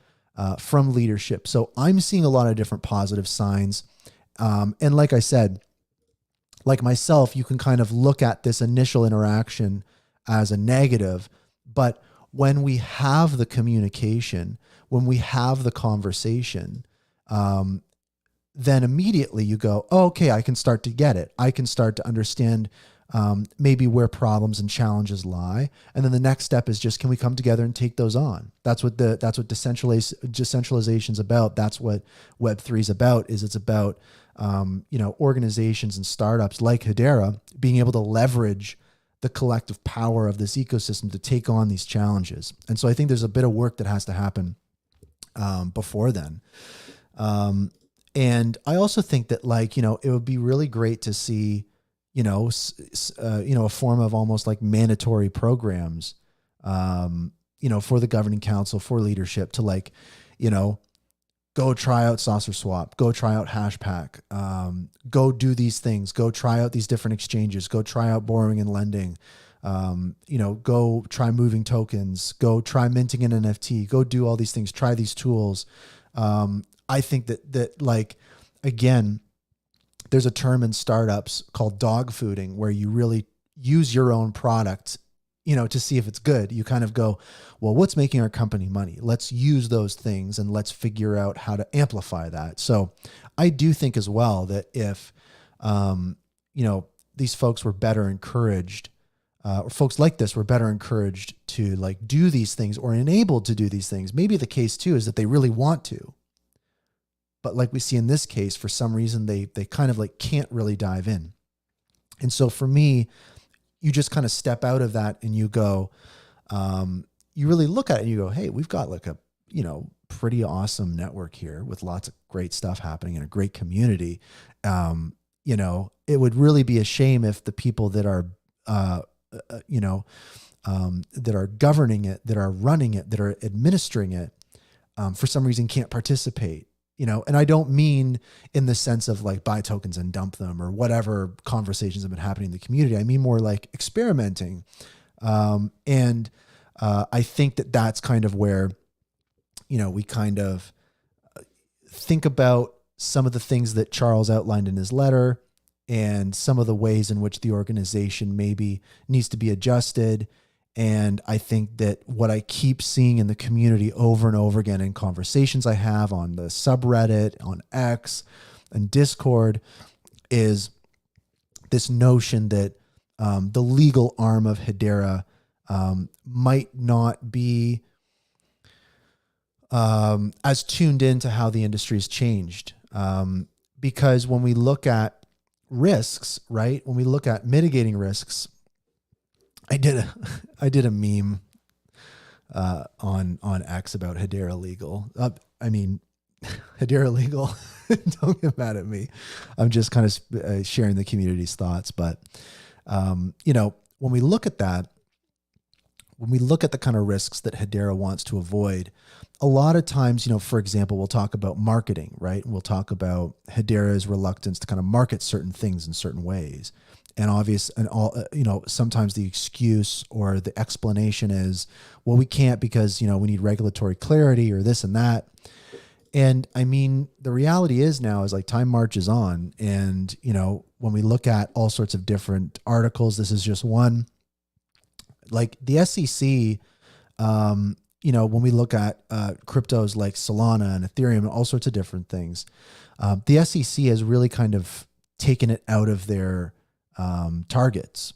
from leadership. So I'm seeing a lot of different positive signs. And like I said, like myself, you can kind of look at this initial interaction as a negative, but when we have the communication, when we have the conversation, then immediately you go, oh, okay, I can start to get it. I can start to understand maybe where problems and challenges lie. And then the next step is just, can we come together and take those on? That's what decentralization is about. That's what Web3 is about. It's about organizations and startups like Hedera being able to leverage the collective power of this ecosystem to take on these challenges. And so I think there's a bit of work that has to happen before then. And I also think that it would be really great to see, a form of almost like mandatory programs, for the governing council, for leadership to go try out SaucerSwap, go try out Hashpack, go do these things, go try out these different exchanges, go try out borrowing and lending, go try moving tokens, go try minting an NFT, go do all these things, try these tools. I think that again, there's a term in startups called dog fooding, where you really use your own product, to see if it's good. You kind of go, well, what's making our company money? Let's use those things and let's figure out how to amplify that. So I do think as well that if, these folks were better encouraged, or folks like this were better encouraged to do these things or enabled to do these things, maybe the case too is that they really want to. But like we see in this case, for some reason, they kind of like can't really dive in. And so for me, you just kind of step out of that and you go, you really look at it and you go, hey, we've got like a, pretty awesome network here with lots of great stuff happening in a great community. It would really be a shame if the people that are, that are governing it, that are running it, that are administering it, for some reason can't participate, and I don't mean in the sense of like buy tokens and dump them or whatever conversations have been happening in the community. I mean more like experimenting. And I think that that's kind of where, we kind of think about some of the things that Charles outlined in his letter and some of the ways in which the organization maybe needs to be adjusted. And I think that what I keep seeing in the community over and over again in conversations I have on the subreddit, on X and Discord is this notion that the legal arm of Hedera might not be as tuned into how the industry has changed. Because when we look at risks, right? When we look at mitigating risks, I did a meme on X about Hedera legal. Hedera legal. Don't get mad at me. I'm just kind of sharing the community's thoughts. But when we look at that, when we look at the kind of risks that Hedera wants to avoid, a lot of times, for example, we'll talk about marketing, right? We'll talk about Hedera's reluctance to kind of market certain things in certain ways. And sometimes the excuse or the explanation is, well, we can't because, we need regulatory clarity or this and that. And I mean, the reality is now is like time marches on. And, when we look at all sorts of different articles, this is just one. Like the SEC, when we look at cryptos like Solana and Ethereum and all sorts of different things, the SEC has really kind of taken it out of their targets.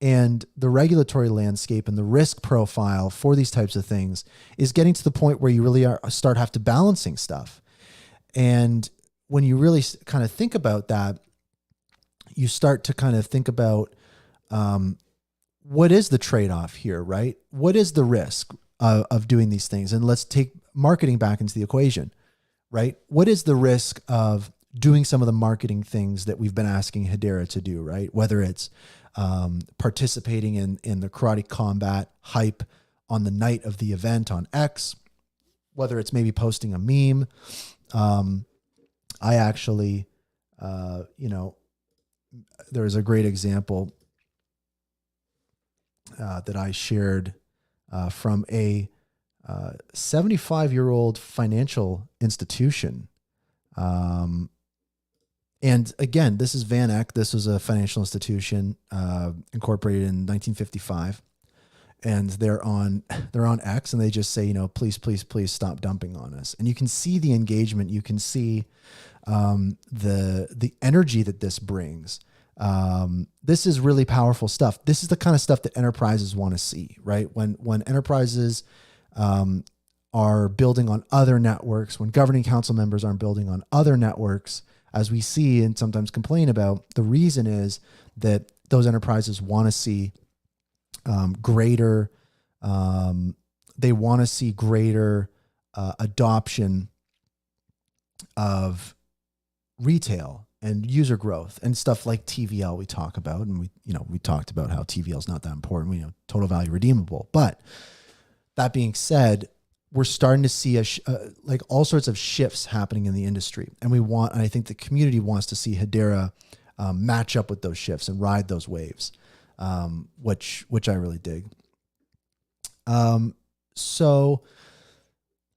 And the regulatory landscape and the risk profile for these types of things is getting to the point where you really have to balancing stuff. And when you really kind of think about that, you start to kind of think about what is the trade-off here, right? What is the risk of doing these things? And let's take marketing back into the equation, right? What is the risk of doing some of the marketing things that we've been asking Hedera to do, right? Whether it's participating in the karate combat hype on the night of the event on X, whether it's maybe posting a meme. I actually, there was a great example that I shared from a 75-year-old financial institution. And again, this is Van Eck. This was a financial institution incorporated in 1955, and they're on X, and they just say, please, please, please stop dumping on us. And you can see the engagement. You can see the energy that this brings. This is really powerful stuff. This is the kind of stuff that enterprises want to see, right? When enterprises are building on other networks, when governing council members aren't building on other networks, as we see and sometimes complain about, the reason is that those enterprises want to see greater adoption of retail and user growth and stuff like TVL we talk about. And we talked about how TVL is not that important. Total value redeemable. But that being said, we're starting to see like all sorts of shifts happening in the industry. And I think the community wants to see Hedera match up with those shifts and ride those waves, which I really dig. So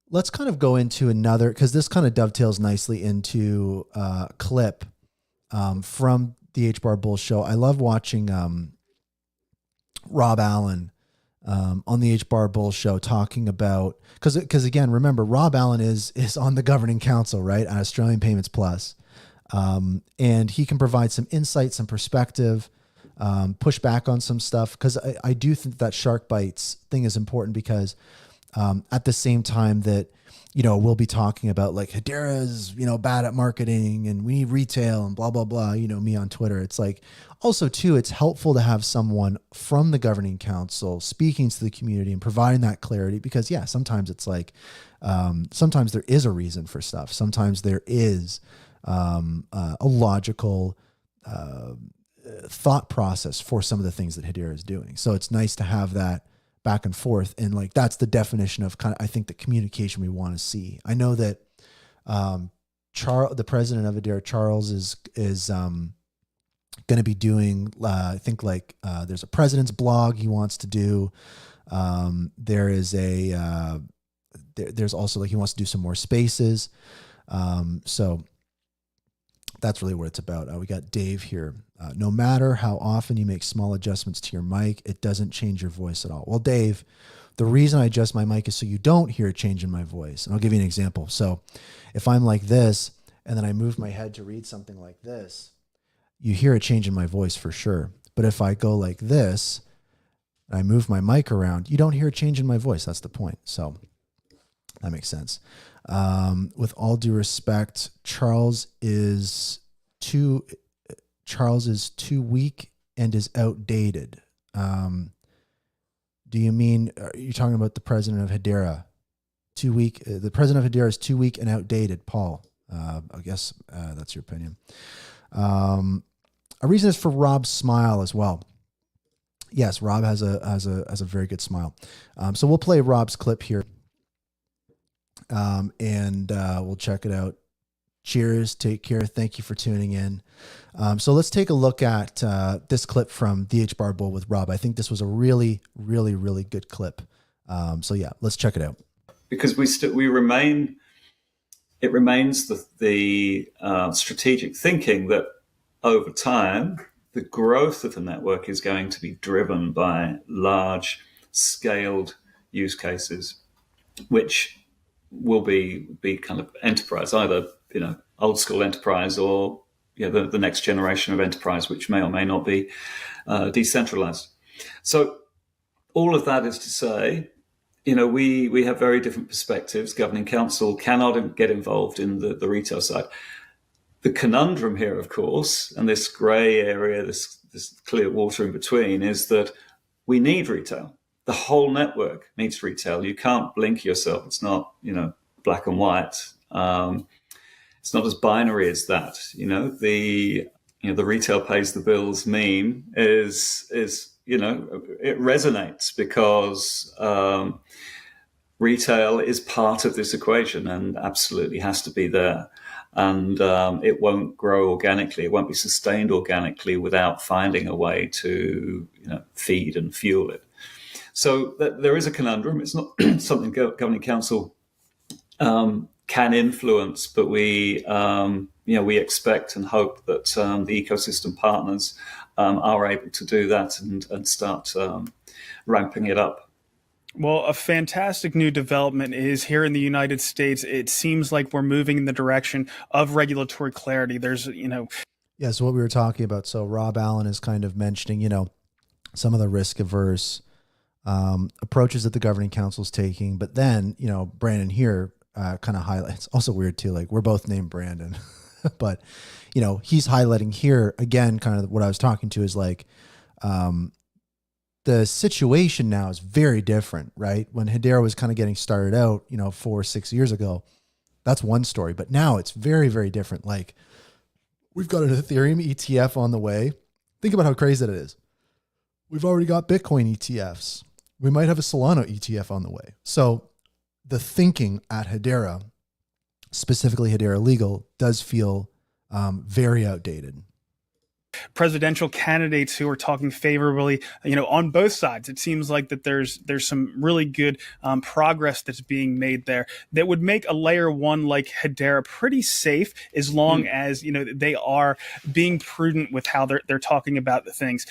let's kind of go into another, because this kind of dovetails nicely into a clip from the HBAR Bull show. I love watching Rob Allen on the HBAR Bull show talking about, because again, remember, Rob Allen is on the governing council, right, at Australian Payments Plus. And he can provide some insight, some perspective, push back on some stuff. Because I do think that shark bites thing is important, because at the same time that, we'll be talking about like Hedera is, bad at marketing and we need retail and blah, blah, blah, me on Twitter. It's like also too, it's helpful to have someone from the governing council speaking to the community and providing that clarity because sometimes it's like, sometimes there is a reason for stuff. Sometimes there is a logical thought process for some of the things that Hedera is doing. So it's nice to have that back and forth. And like, that's the definition of I think the communication we want to see. I know that the president of Hedera, Charles, is going to be doing, I think there's a president's blog he wants to do. There is there's also he wants to do some more spaces. So that's really what it's about. We got Dave here. No matter how often you make small adjustments to your mic, it doesn't change your voice at all. Well, Dave, the reason I adjust my mic is so you don't hear a change in my voice. And I'll give you an example. So if I'm like this, and then I move my head to read something like this, you hear a change in my voice for sure. But if I go like this, and I move my mic around, you don't hear a change in my voice. That's the point. So that makes sense. With all due respect, Charles is too weak and is outdated. Do you mean, are you talking about the president of Hedera? Too weak. The president of Hedera is too weak and outdated, Paul. I guess that's your opinion. A reason is for Rob's smile as well. Yes, Rob has a very good smile. So we'll play Rob's clip here. And we'll check it out. Cheers. Take care. Thank you for tuning in. So let's take a look at this clip from the HBAR Bull with Rob. I think this was a really, really, really good clip. So yeah, let's check it out. Because it remains the strategic thinking that over time, the growth of the network is going to be driven by large scaled use cases, which will be kind of enterprise, either, old school enterprise or the next generation of enterprise, which may or may not be decentralized. So all of that is to say, we have very different perspectives. Governing council cannot get involved in the retail side. The conundrum here, of course, and this gray area, this clear water in between, is that we need retail. The whole network needs retail. You can't blink yourself. It's not, black and white. It's not as binary as that. The retail pays the bills meme is it resonates because retail is part of this equation and absolutely has to be there. And it won't grow organically. It won't be sustained organically without finding a way to feed and fuel it. So there is a conundrum. It's not something governing council can influence, but we expect and hope that the ecosystem partners are able to do that and start ramping it up. Well, a fantastic new development is here in the United States. It seems like we're moving in the direction of regulatory clarity. There's, Yeah, so what we were talking about. So Rob Allen is kind of mentioning, some of the risk averse approaches that the governing council is taking. But then, Brandon here kind of highlights. It's also weird too. Like we're both named Brandon, but he's highlighting here again, kind of what I was talking to is like, the situation now is very different, right? When Hedera was kind of getting started out, 4 or 6 years ago, that's one story. But now it's very, very different. Like we've got an Ethereum ETF on the way. Think about how crazy that is. We've already got Bitcoin ETFs. We might have a Solana ETF on the way. So the thinking at Hedera, specifically Hedera Legal, does feel very outdated. Presidential candidates who are talking favorably, on both sides. It seems like that there's some really good progress that's being made there that would make a layer one like Hedera pretty safe as long as they are being prudent with how they're talking about the things.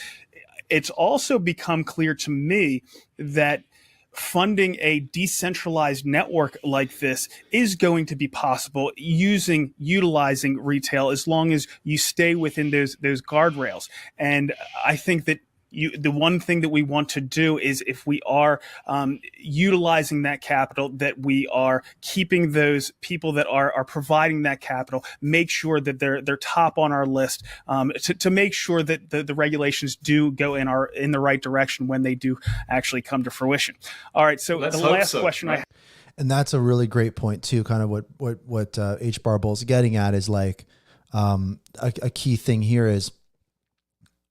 It's also become clear to me that funding a decentralized network like this is going to be possible utilizing retail as long as you stay within those guardrails. And I think that the one thing that we want to do is, if we are utilizing that capital, that we are keeping those people that are providing that capital, make sure that they're top on our list, to make sure that the regulations do go in the right direction when they do actually come to fruition. All right, so the last question I have. And that's a really great point too. Kind of what HBAR Bull's getting at is like a key thing here is,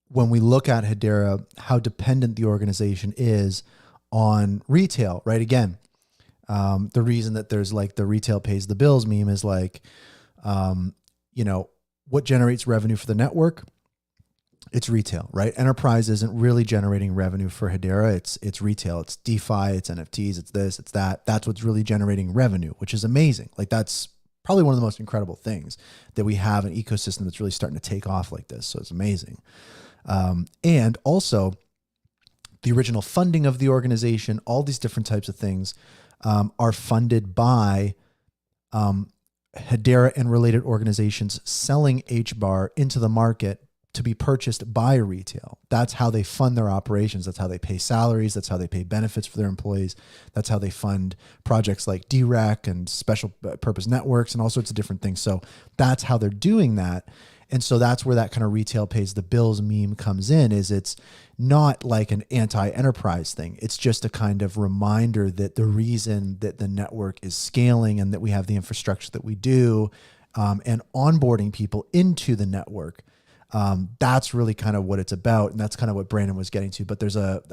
when we look at Hedera, how dependent the organization is on retail, right? Again, the reason that there's like the retail pays the bills meme is like, what generates revenue for the network? It's retail, right? Enterprise isn't really generating revenue for Hedera. It's retail, it's DeFi, it's NFTs, it's this, it's that. That's what's really generating revenue, which is amazing. Like that's probably one of the most incredible things, that we have an ecosystem that's really starting to take off like this. So it's amazing. And also the original funding of the organization, all these different types of things, are funded by, Hedera and related organizations selling HBAR into the market to be purchased by retail. That's how they fund their operations. That's how they pay salaries. That's how they pay benefits for their employees. That's how they fund projects like DREC and special purpose networks and all sorts of different things. So that's how they're doing that. And so that's where that kind of retail pays the bills meme comes in, is it's not like an anti-enterprise thing. It's just a kind of reminder that the reason that the network is scaling and that we have the infrastructure that we do, and onboarding people into the network, that's really kind of what it's about. And that's kind of what Brandon was getting to. But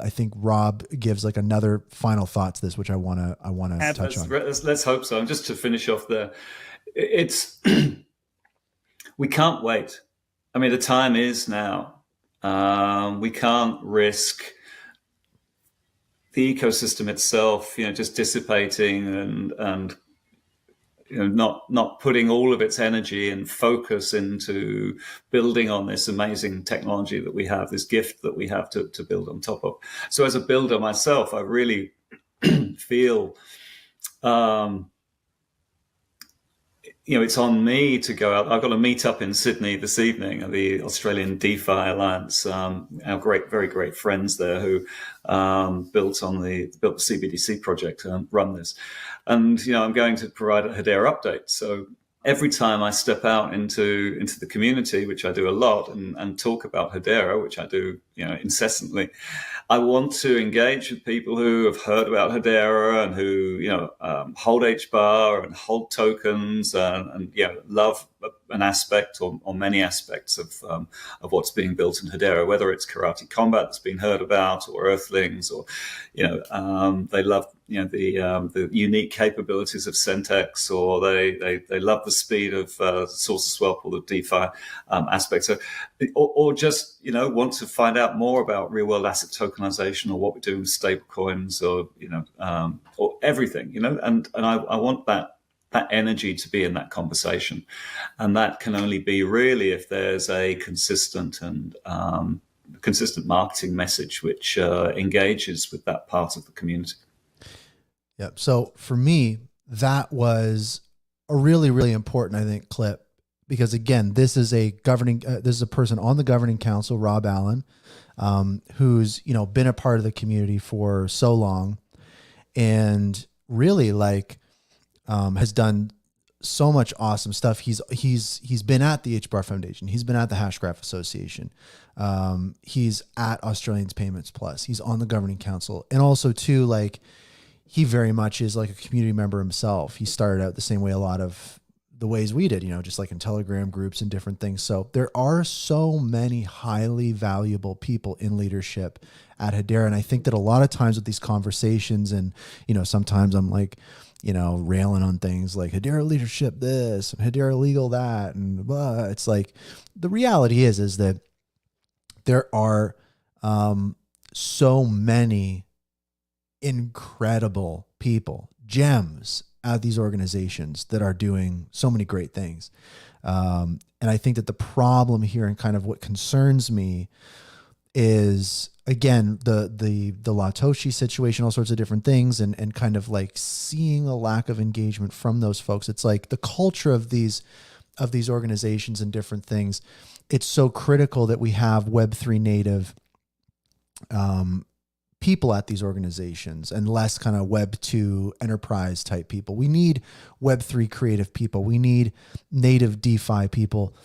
I think Rob gives like another final thought to this, which I want to touch on. Let's hope so. And just to finish off there, it's... we can't wait. I mean, the time is now. We can't risk the ecosystem itself, just dissipating and not putting all of its energy and focus into building on this amazing technology that we have, this gift that we have to build on top of. So as a builder myself, I really feel... it's on me to go out. I've got a meet up in Sydney this evening at the Australian DeFi Alliance. Our very great friends there who built the CBDC project and run this. And, I'm going to provide a Hedera update. So every time I step out into the community, which I do a lot, and talk about Hedera, which I do, incessantly, I want to engage with people who have heard about Hedera and who, hold HBAR and hold tokens and love an aspect or many aspects of what's being built in Hedera, whether it's Karate Combat that's been heard about, or Earthlings, or they love the unique capabilities of Centex, or they love the speed of SaucerSwap or the DeFi aspect. So, or just want to find out more about real world asset tokenization, or what we do with stable coins, or or everything. And I want that energy to be in that conversation, and that can only be really if there's a consistent and consistent marketing message which engages with that part of the community. Yep. So for me, that was a really, really important, I think, clip, because again, this is a person on the governing council, Rob Allen, who's, been a part of the community for so long, and really has done so much awesome stuff. He's been at the HBAR Foundation. He's been at the Hashgraph Association. He's at Australians Payments Plus. He's on the governing council, and also too, he very much is like a community member himself. He started out the same way a lot of the ways we did, just like in Telegram groups and different things. So there are so many highly valuable people in leadership at Hedera. And I think that a lot of times with these conversations, and, sometimes I'm railing on things like Hedera leadership this, and Hedera legal that, and blah. It's like, the reality is that there are so many incredible people, gems at these organizations that are doing so many great things. And I think that the problem here, and kind of what concerns me, is again, the Latoshi situation, all sorts of different things, and kind of seeing a lack of engagement from those folks. It's like the culture of these organizations and different things. It's so critical that we have Web3 native people at these organizations and less kind of Web 2 enterprise type people. We need Web 3 creative people. We need native DeFi people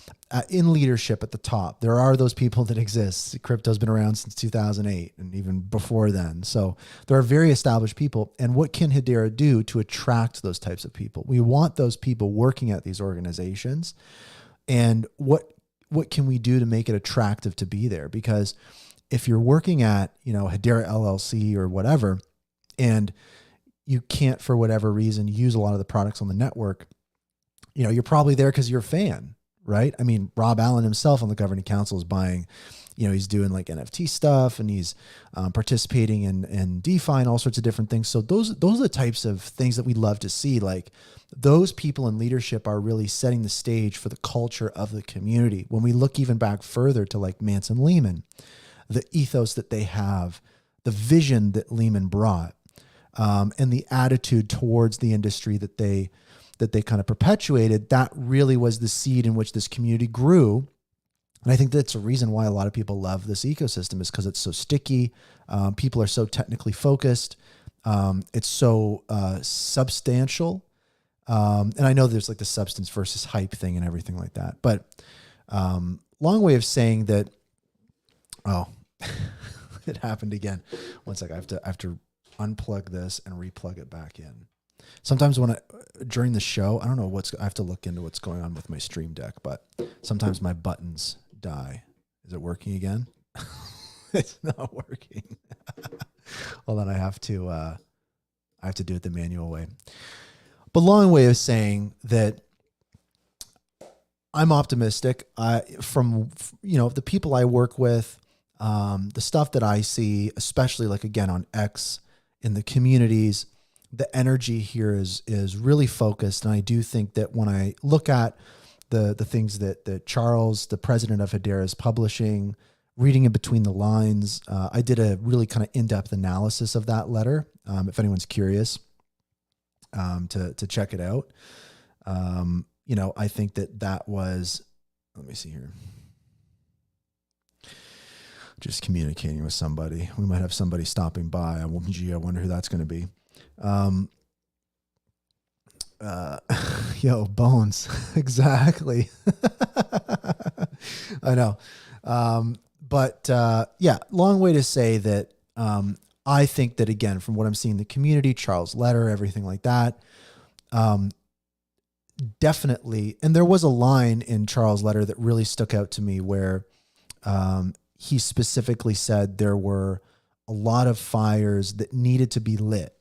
in leadership at the top. There are those people that exist. Crypto's been around since 2008 and even before then. So there are very established people. And what can Hedera do to attract those types of people? We want those people working at these organizations. And what can we do to make it attractive to be there? Because if you're working at, Hedera LLC or whatever, and you can't, for whatever reason, use a lot of the products on the network, you're probably there because you're a fan, right? I mean, Rob Allen himself on the governing council is buying, he's doing like NFT stuff, and he's participating in DeFi and all sorts of different things. So those are the types of things that we'd love to see. Like, those people in leadership are really setting the stage for the culture of the community. When we look even back further to like Manson Lehman, the ethos that they have, the vision that Lehman brought, and the attitude towards the industry that they kind of perpetuated, that really was the seed in which this community grew. And I think that's a reason why a lot of people love this ecosystem, is because it's so sticky. People are so technically focused. It's so substantial. And I know there's like the substance versus hype thing and everything like that. But long way of saying that, it happened again. One sec, I have to unplug this and replug it back in. Sometimes during the show, I don't know I have to look into what's going on with my Stream Deck, but sometimes my buttons die. Is it working again? It's not working. Hold on, I have to do it the manual way. But long way of saying that I'm optimistic. From the people I work with, the stuff that I see, especially like again on X in the communities, the energy here is really focused. And I do think that when I look at the things that Charles, the president of Hedera, is publishing, reading in between the lines, I did a really kind of in-depth analysis of that letter. If anyone's curious, to check it out. I think that was, let me see here. Just communicating with somebody. We might have somebody stopping by. I wonder who that's going to be. Bones. Exactly. I know. Long way to say that, I think that, again, from what I'm seeing in the community, Charles' letter, everything like that, definitely. And there was a line in Charles' letter that really stuck out to me where, he specifically said there were a lot of fires that needed to be lit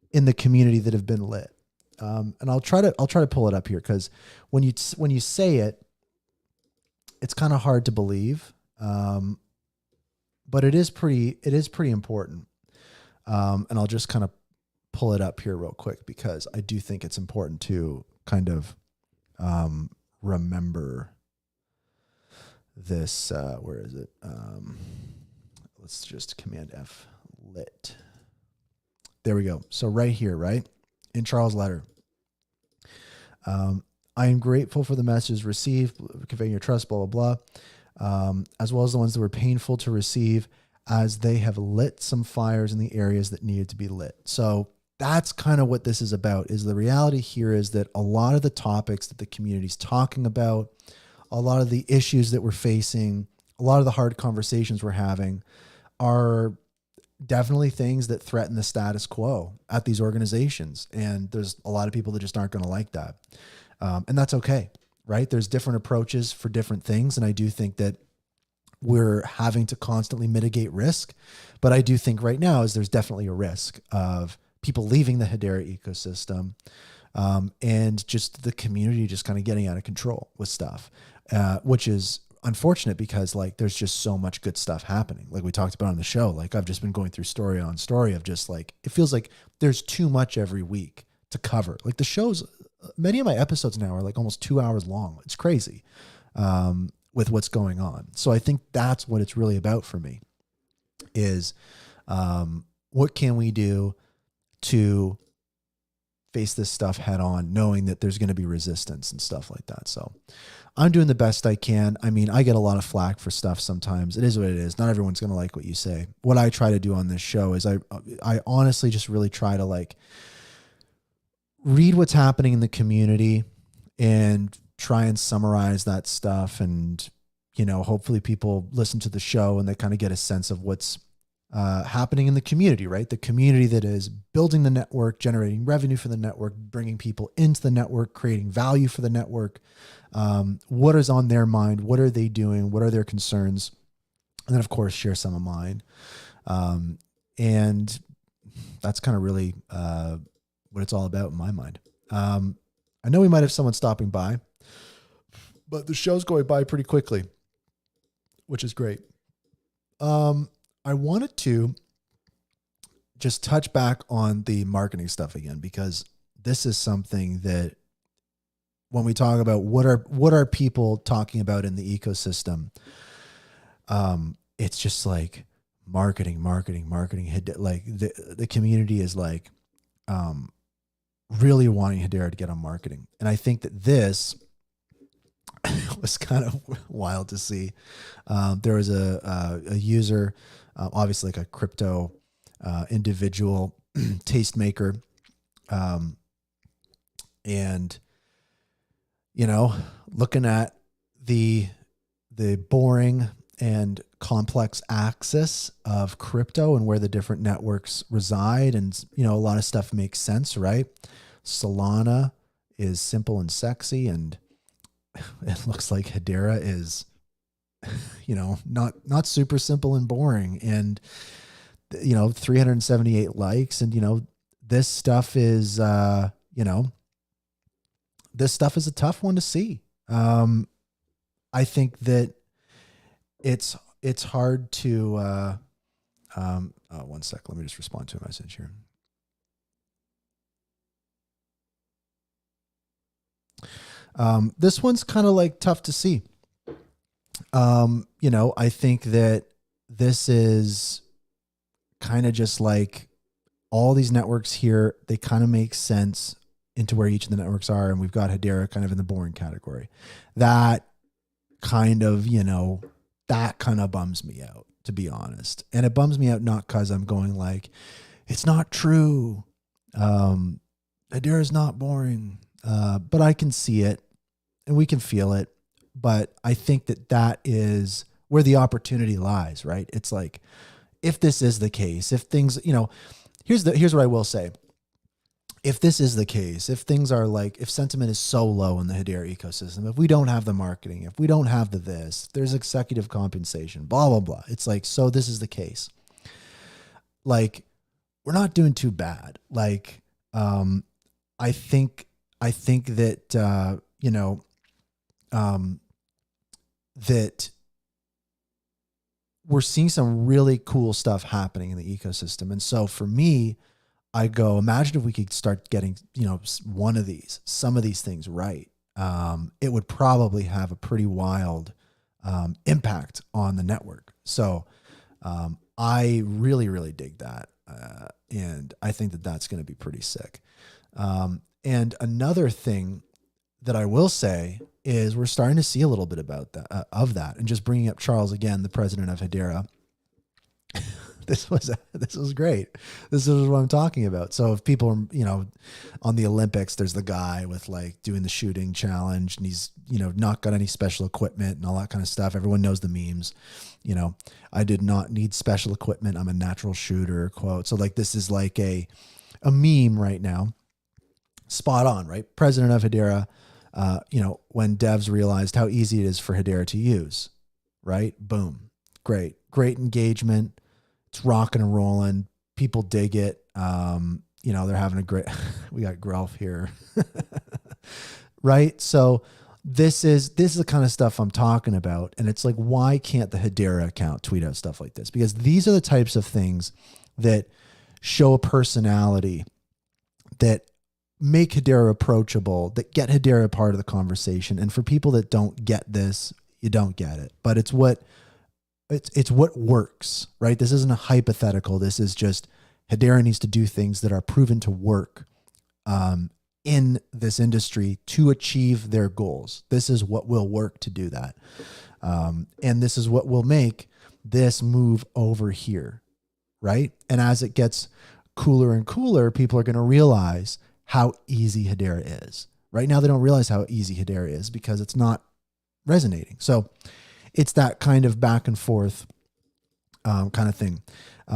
in the community that have been lit. And I'll try to pull it up here, because when you say it, it's kind of hard to believe. But it is pretty important. And I'll just kind of pull it up here real quick, because I do think it's important to kind of remember this. Where is it? Let's just Command F, lit. There we go. So right here, right in Charles' letter, I am grateful for the messages received, conveying your trust, blah, blah, blah, as well as the ones that were painful to receive, as they have lit some fires in the areas that needed to be lit. So that's kind of what this is about. Is the reality here is that a lot of the topics that the community's talking about, a lot of the issues that we're facing, a lot of the hard conversations we're having are definitely things that threaten the status quo at these organizations. And there's a lot of people that just aren't going to like that. And that's okay, right? There's different approaches for different things. And I do think that we're having to constantly mitigate risk. But I do think right now there's definitely a risk of people leaving the Hedera ecosystem, and just the community just kind of getting out of control with stuff, which is unfortunate, because like there's just so much good stuff happening. Like we talked about on the show, like I've just been going through story on story of just like, it feels like there's too much every week to cover. Like the shows, many of my episodes now are like almost 2 hours long. It's crazy with what's going on. So I think that's what it's really about for me is what can we do to face this stuff head on, knowing that there's going to be resistance and stuff like that. So I'm doing the best I can. I mean, I get a lot of flack for stuff sometimes. It is what it is. Not everyone's going to like what you say. What I try to do on this show is I honestly just really try to like read what's happening in the community and try and summarize that stuff. And, you know, hopefully people listen to the show and they kind of get a sense of what's happening in the community, right? The community that is building the network, generating revenue for the network, bringing people into the network, creating value for the network. What is on their mind? What are they doing? What are their concerns? And then of course, share some of mine. And that's kind of really what it's all about in my mind. I know we might have someone stopping by, but the show's going by pretty quickly, which is great. I wanted to just touch back on the marketing stuff again, because this is something that when we talk about what are people talking about in the ecosystem, it's just like marketing. Like the community is like really wanting Hedera to get on marketing. And I think that this was kind of wild to see. There was a user, obviously like a crypto individual tastemaker, and you know, looking at the boring and complex axis of crypto and where the different networks reside, and you know, a lot of stuff makes sense, right? Solana is simple and sexy, and it looks like Hedera is, you know, not super simple and boring, and you know, 378 likes, and you know, this stuff is this stuff is a tough one to see. I think that it's hard to one sec, let me just respond to a message here. This one's kind of like tough to see. You know, I think that this is kind of just like all these networks here, they kind of make sense into where each of the networks are. And we've got Hedera kind of in the boring category. That kind of, you know, that kind of bums me out, to be honest. And it bums me out not because I'm going like, it's not true. Hedera is not boring. But I can see it and we can feel it. But I think that is where the opportunity lies, right? It's like, if this is the case, if things, you know, here's what I will say. If this is the case, if things are like, if sentiment is so low in the Hedera ecosystem, if we don't have the marketing, if we don't have this, there's executive compensation, blah, blah, blah. It's like, so this is the case. Like, we're not doing too bad. Like, I think that, you know, that we're seeing some really cool stuff happening in the ecosystem. And so for me, I go, imagine if we could start getting, you know, some of these things right. It would probably have a pretty wild impact on the network. So I really, really dig that. And I think that that's going to be pretty sick. And another thing that I will say is we're starting to see a little bit about that, of that. And just bringing up Charles again, the president of Hedera. This was great. This is what I'm talking about. So if people are, you know, on the Olympics, there's the guy with like doing the shooting challenge and he's, you know, not got any special equipment and all that kind of stuff. Everyone knows the memes, you know, I did not need special equipment. I'm a natural shooter quote. So like, this is like a meme right now. Spot on, right? President of Hedera, you know, when devs realized how easy it is for Hedera to use, right? Boom. Great engagement. It's rocking and rolling. People dig it. You know, they're having a great, we got Grelf here, right? So this is the kind of stuff I'm talking about. And it's like, why can't the Hedera account tweet out stuff like this? Because these are the types of things that show a personality, that make Hedera approachable, that get Hedera part of the conversation. And for people that don't get this, you don't get it. But it's what works, right? This isn't a hypothetical. This is just Hedera needs to do things that are proven to work in this industry to achieve their goals. This is what will work to do that. And this is what will make this move over here, right? And as it gets cooler and cooler, people are going to realize how easy Hedera is. Right now, they don't realize how easy Hedera is because it's not resonating. So it's that kind of back and forth kind of thing.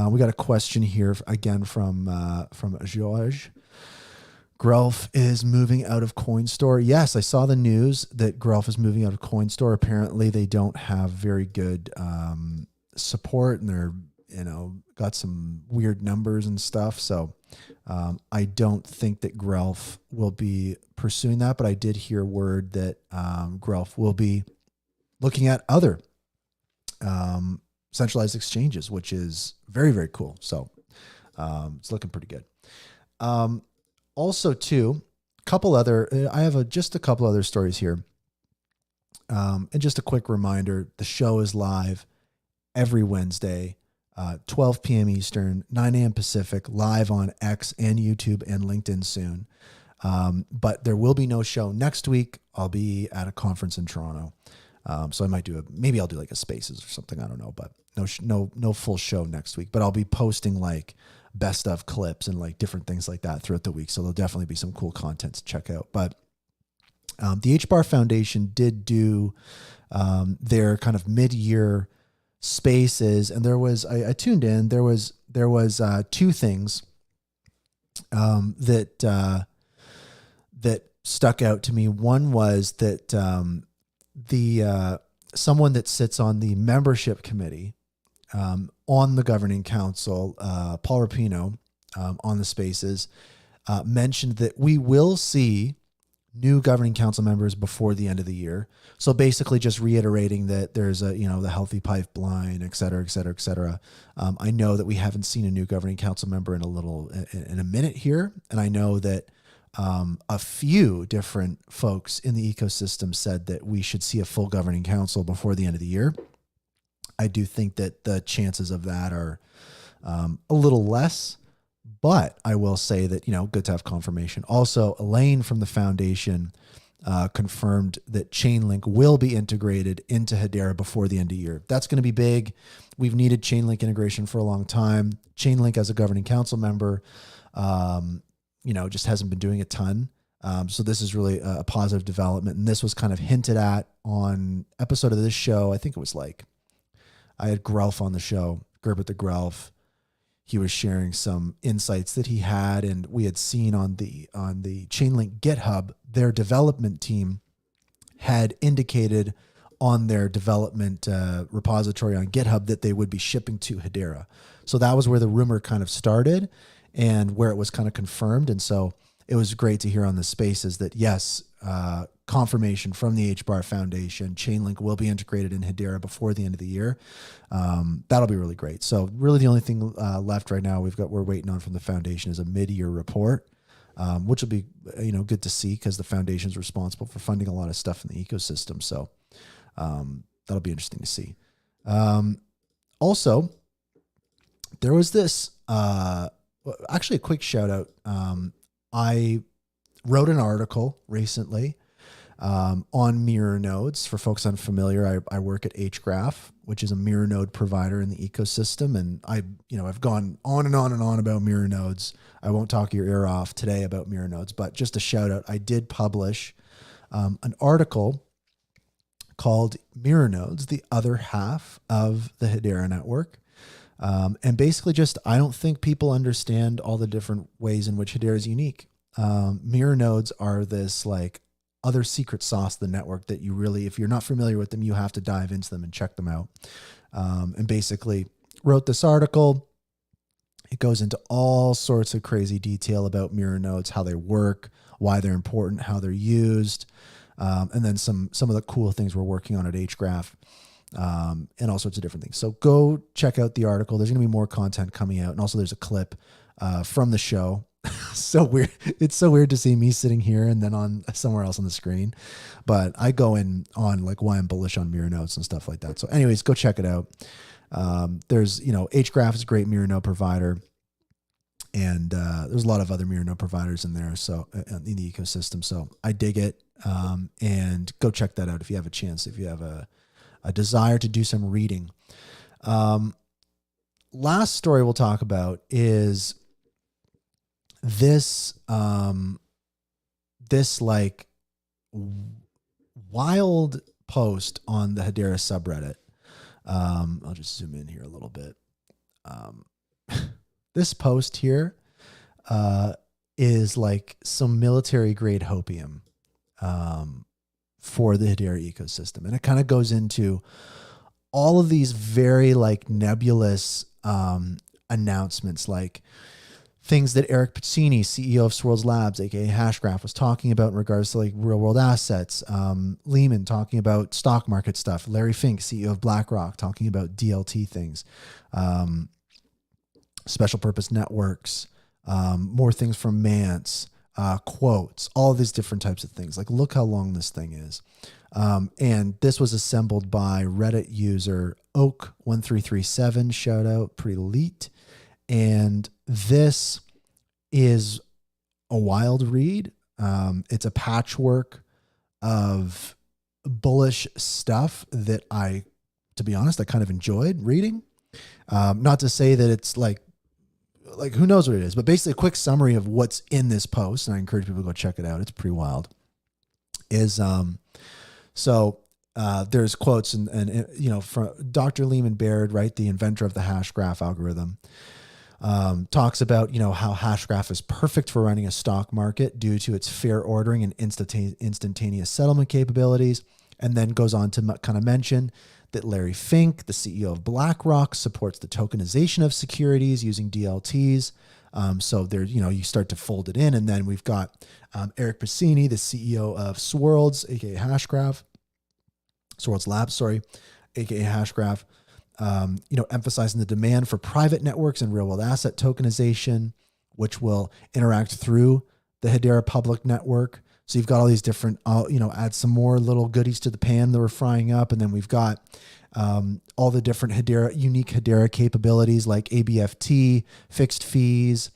We got a question here again from George. Grelf is moving out of CoinStore. Yes, I saw the news that Grelf is moving out of CoinStore. Apparently, they don't have very good support, and they're got some weird numbers and stuff. So I don't think that Grelf will be pursuing that. But I did hear word that Grelf will be looking at other centralized exchanges, which is very, very cool. So it's looking pretty good. Also, too, I have just a couple other stories here. And just a quick reminder, the show is live every Wednesday, 12 p.m. Eastern, 9 a.m. Pacific, live on X and YouTube and LinkedIn soon. But there will be no show next week. I'll be at a conference in Toronto. So I might maybe I'll do like a Spaces or something. I don't know, but no full show next week, but I'll be posting like best of clips and like different things like that throughout the week. So there'll definitely be some cool content to check out. But the HBAR Foundation did do their kind of mid-year Spaces, and there was I tuned in. There was two things that stuck out to me. One was that someone that sits on the membership committee on the governing council, Paul Rapino, on the Spaces, mentioned that we will see new governing council members before the end of the year. So basically just reiterating that there's the healthy pipeline, et cetera, et cetera, et cetera. I know that we haven't seen a new governing council member in a minute here. And I know that a few different folks in the ecosystem said that we should see a full governing council before the end of the year. I do think that the chances of that are a little less, but I will say that, good to have confirmation. Also, Elaine from the foundation confirmed that Chainlink will be integrated into Hedera before the end of the year. That's going to be big. We've needed Chainlink integration for a long time. Chainlink as a governing council member, just hasn't been doing a ton. So this is really a positive development. And this was kind of hinted at on episode of this show. I think it was I had Grelf on the show, Gerbert the Grelf. He was sharing some insights that he had, and we had seen on the Chainlink GitHub, their development team had indicated on their development repository on GitHub that they would be shipping to Hedera. So that was where the rumor kind of started and where it was kind of confirmed. And so it was great to hear on the Spaces that yes, confirmation from the HBAR Foundation, Chainlink will be integrated in Hedera before the end of the year. That'll be really great. So really the only thing left right now we're waiting on from the foundation is a mid-year report, which will be good to see because the foundation is responsible for funding a lot of stuff in the ecosystem. So that'll be interesting to see. Also, there was this actually a quick shout out. I wrote an article recently on mirror nodes. For folks unfamiliar, I work at Hgraph, which is a mirror node provider in the ecosystem. And I've gone on and on and on about mirror nodes. I won't talk your ear off today about mirror nodes, but just a shout out. I did publish an article called Mirror Nodes, the other half of the Hedera network. And basically I don't think people understand all the different ways in which Hedera is unique. Mirror nodes are this other secret sauce of the network that you really, if you're not familiar with them, you have to dive into them and check them out. And basically wrote this article. It goes into all sorts of crazy detail about mirror nodes, how they work, why they're important, how they're used, and then some of the cool things we're working on at Hgraph. And all sorts of different things. So go check out the article. There's going to be more content coming out. And also there's a clip from the show. So weird. It's so weird to see me sitting here and then on somewhere else on the screen. But I go in on why I'm bullish on mirror nodes and stuff like that. So anyways, go check it out. There's, Hgraph is a great mirror node provider. And there's a lot of other mirror node providers in there, so in the ecosystem. So I dig it, and go check that out if you have a chance, if you have a desire to do some reading. Last story we'll talk about is this this like wild post on the Hedera subreddit. I'll just zoom in here a little bit. This post here is like some military grade hopium for the Hedera ecosystem. And it kind of goes into all of these very like nebulous announcements, like things that Eric Pizzini, CEO of Swirls Labs, aka Hashgraph, was talking about in regards to like real world assets. Lehman talking about stock market stuff. Larry Fink, CEO of BlackRock, talking about DLT things. Special purpose networks, more things from Mance, quotes, all of these different types of things. Like, look how long this thing is. And this was assembled by Reddit user Oak1337, shout out, pretty elite. And this is a wild read. It's a patchwork of bullish stuff that to be honest, I kind of enjoyed reading. Not to say that it's like who knows what it is, but basically a quick summary of what's in this post. And I encourage people to go check it out. It's pretty wild. There's quotes and from Dr. Lehman Baird, right? The inventor of the Hashgraph algorithm, talks about, how Hashgraph is perfect for running a stock market due to its fair ordering and instantaneous settlement capabilities. And then goes on to kind of mention that Larry Fink, the CEO of BlackRock, supports the tokenization of securities using DLTs. So there, you start to fold it in. And then we've got Eric Pizzini, the CEO of Swirls, aka Hashgraph, Swirls Labs, sorry, aka Hashgraph, emphasizing the demand for private networks and real world asset tokenization, which will interact through the Hedera public network. So you've got all these different, add some more little goodies to the pan that we're frying up. And then we've got all the different unique Hedera capabilities like ABFT, fixed fees.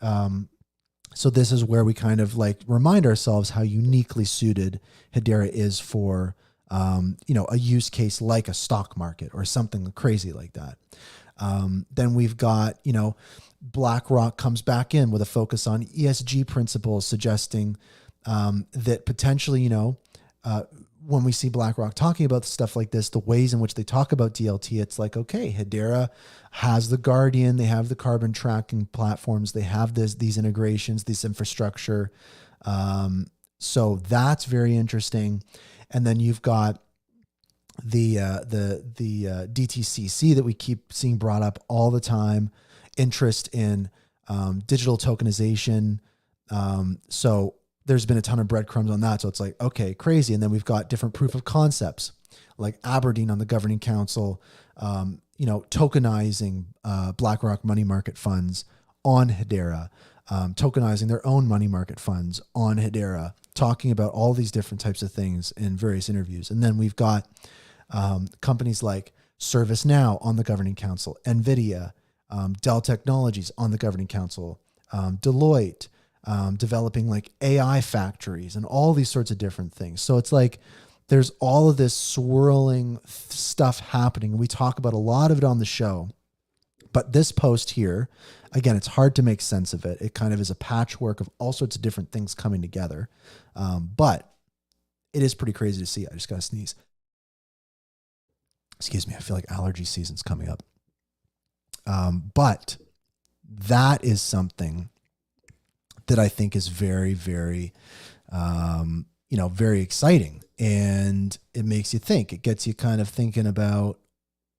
So this is where we kind of like remind ourselves how uniquely suited Hedera is for, a use case like a stock market or something crazy like that. Then we've got, BlackRock comes back in with a focus on ESG principles, suggesting that potentially, when we see BlackRock talking about stuff like this, the ways in which they talk about DLT, it's like, okay, Hedera has the Guardian, they have the carbon tracking platforms, they have these integrations, this infrastructure. So that's very interesting. And then you've got the DTCC that we keep seeing brought up all the time, interest in digital tokenization. So there's been a ton of breadcrumbs on that. So it's like, okay, crazy. And then we've got different proof of concepts like Aberdeen on the governing council, tokenizing BlackRock money market funds on Hedera, tokenizing their own money market funds on Hedera, talking about all these different types of things in various interviews. And then we've got companies like ServiceNow on the governing council, NVIDIA, Dell Technologies on the governing council, Deloitte, developing like AI factories and all these sorts of different things. So it's like there's all of this swirling stuff happening. And we talk about a lot of it on the show. But this post here, again, it's hard to make sense of it. It kind of is a patchwork of all sorts of different things coming together. But it is pretty crazy to see. I just got to sneeze. Excuse me. I feel like allergy season's coming up. But that is something that I think is very, very, very exciting. And it makes you think. It gets you kind of thinking about,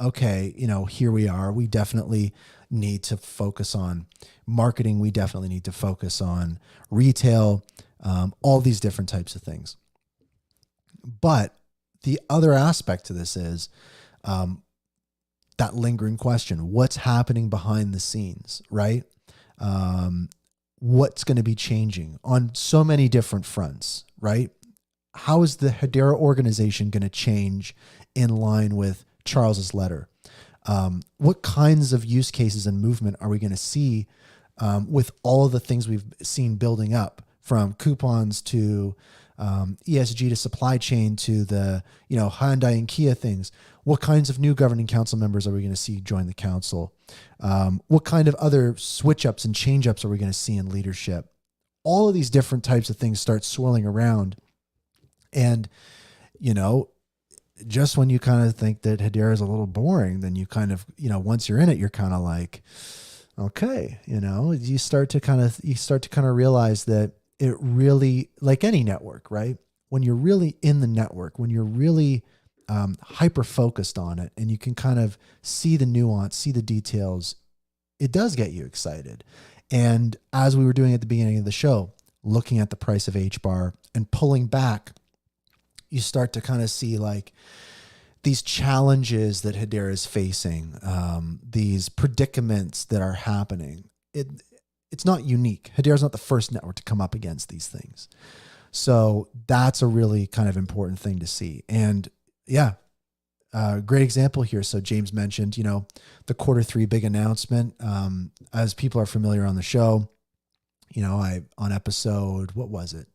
okay, here we are. We definitely need to focus on marketing. We definitely need to focus on retail, all these different types of things. But the other aspect to this is that lingering question, what's happening behind the scenes, right? What's going to be changing on so many different fronts, right? How is the Hedera organization going to change in line with Charles's letter? What kinds of use cases and movement are we going to see with all of the things we've seen building up, from coupons to ESG to supply chain to the, Hyundai and Kia things. What kinds of new governing council members are we going to see join the council? What kind of other switch ups and change ups are we going to see in leadership? All of these different types of things start swirling around. And, just when you kind of think that Hedera is a little boring, then you kind of, once you're in it, you're kind of like, okay, you start to kind of realize that it really, like any network, right? When you're really in the network, when you're really hyper focused on it, and you can kind of see the nuance, see the details, it does get you excited. And as we were doing at the beginning of the show, looking at the price of HBAR and pulling back, you start to kind of see like these challenges that Hedera is facing, these predicaments that are happening. It's not unique. Hedera is not the first network to come up against these things. So that's a really kind of important thing to see. And yeah, great example here. So James mentioned, the Q3 big announcement. As people are familiar on the show, on episode, what was it?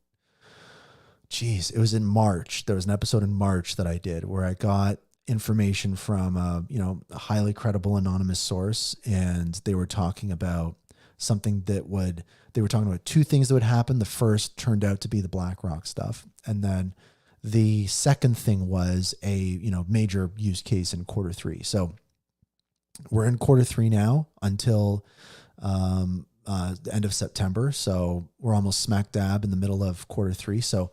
It was in March. There was an episode in March that I did where I got information from, a highly credible anonymous source. And they were talking about something they were talking about two things that would happen. The first turned out to be the BlackRock stuff. And then the second thing was a, major use case in Q3. So we're in Q3 now until, the end of September. So we're almost smack dab in the middle of Q3. So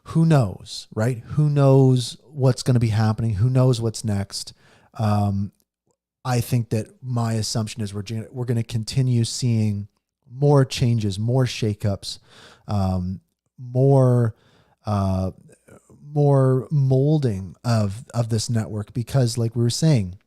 who knows, right? Who knows what's going to be happening? Who knows what's next? I think that my assumption is we're going to continue seeing more changes, more shakeups, more molding of this network, because like we were saying,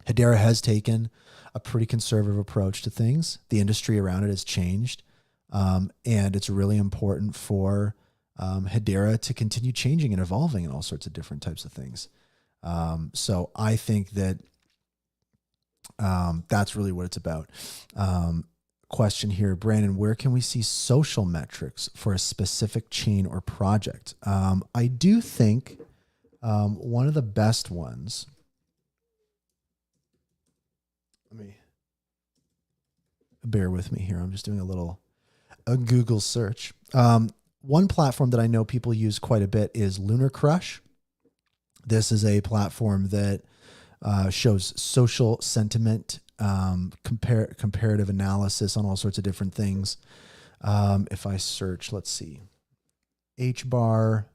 Hedera has taken a pretty conservative approach to things. The industry around it has changed. And it's really important for Hedera to continue changing and evolving in all sorts of different types of things. So I think that that's really what it's about. Question here, Brandon, where can we see social metrics for a specific chain or project? I do think one of the best ones, bear with me here. I'm just doing a Google search. One platform that I know people use quite a bit is Lunar Crush. This is a platform that shows social sentiment, comparative analysis on all sorts of different things. If I search, let's see, HBAR.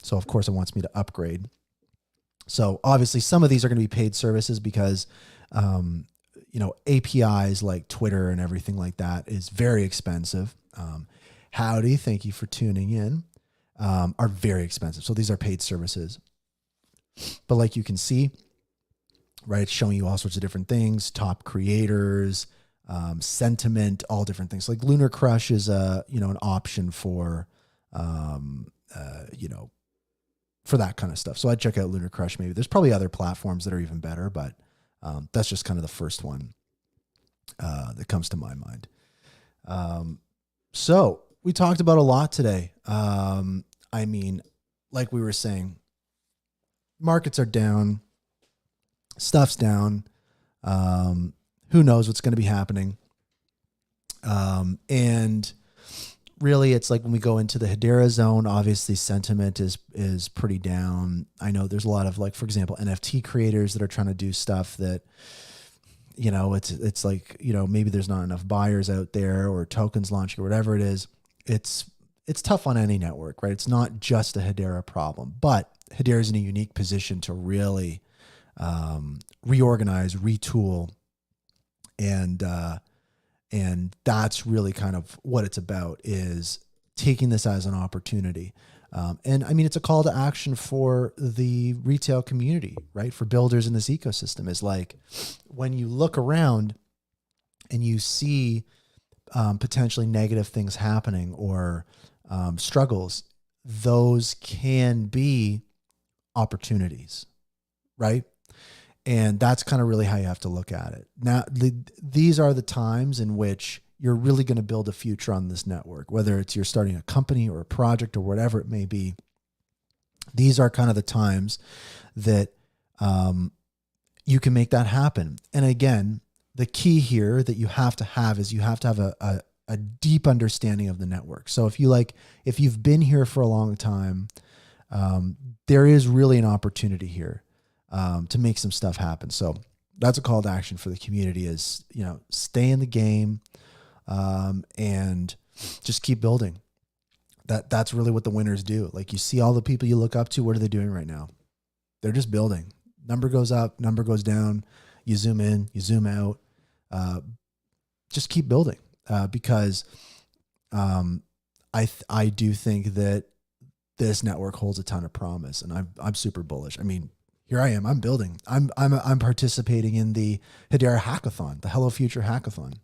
So of course it wants me to upgrade. So obviously some of these are going to be paid services because, APIs like Twitter and everything like that is very expensive. Howdy, thank you for tuning in, are very expensive. So these are paid services. But like you can see, right, it's showing you all sorts of different things, top creators, sentiment, all different things. Like Lunar Crush is an option for, for that kind of stuff. So I'd check out Lunar Crush maybe. There's probably other platforms that are even better, but that's just kind of the first one that comes to my mind. So we talked about a lot today. Like we were saying, markets are down, stuff's down. Who knows what's going to be happening? And really it's like when we go into the Hedera zone, obviously sentiment is pretty down. I know there's a lot of, like, for example, NFT creators that are trying to do stuff that, it's like, maybe there's not enough buyers out there, or tokens launching or whatever it is. It's tough on any network, right? It's not just a Hedera problem, but Hedera is in a unique position to really reorganize, retool, and that's really kind of what it's about, is taking this as an opportunity. It's a call to action for the retail community, right? For builders in this ecosystem, is like when you look around and you see potentially negative things happening or struggles, those can be opportunities, right? And that's kind of really how you have to look at it. Now, these are the times in which you're really going to build a future on this network, whether it's you're starting a company or a project or whatever it may be. These are kind of the times that you can make that happen. And again, the key here that you have to have is you have to have a deep understanding of the network. So if you've been here for a long time, there is really an opportunity here to make some stuff happen. So that's a call to action for the community is, stay in the game and just keep building. That's really what the winners do. Like you see all the people you look up to, what are they doing right now? They're just building. Number goes up, number goes down. You zoom in, you zoom out. Just keep building because I do think that this network holds a ton of promise, and I'm super bullish. I mean, here I am. I'm building. I'm participating in the Hedera hackathon, the Hello Future hackathon.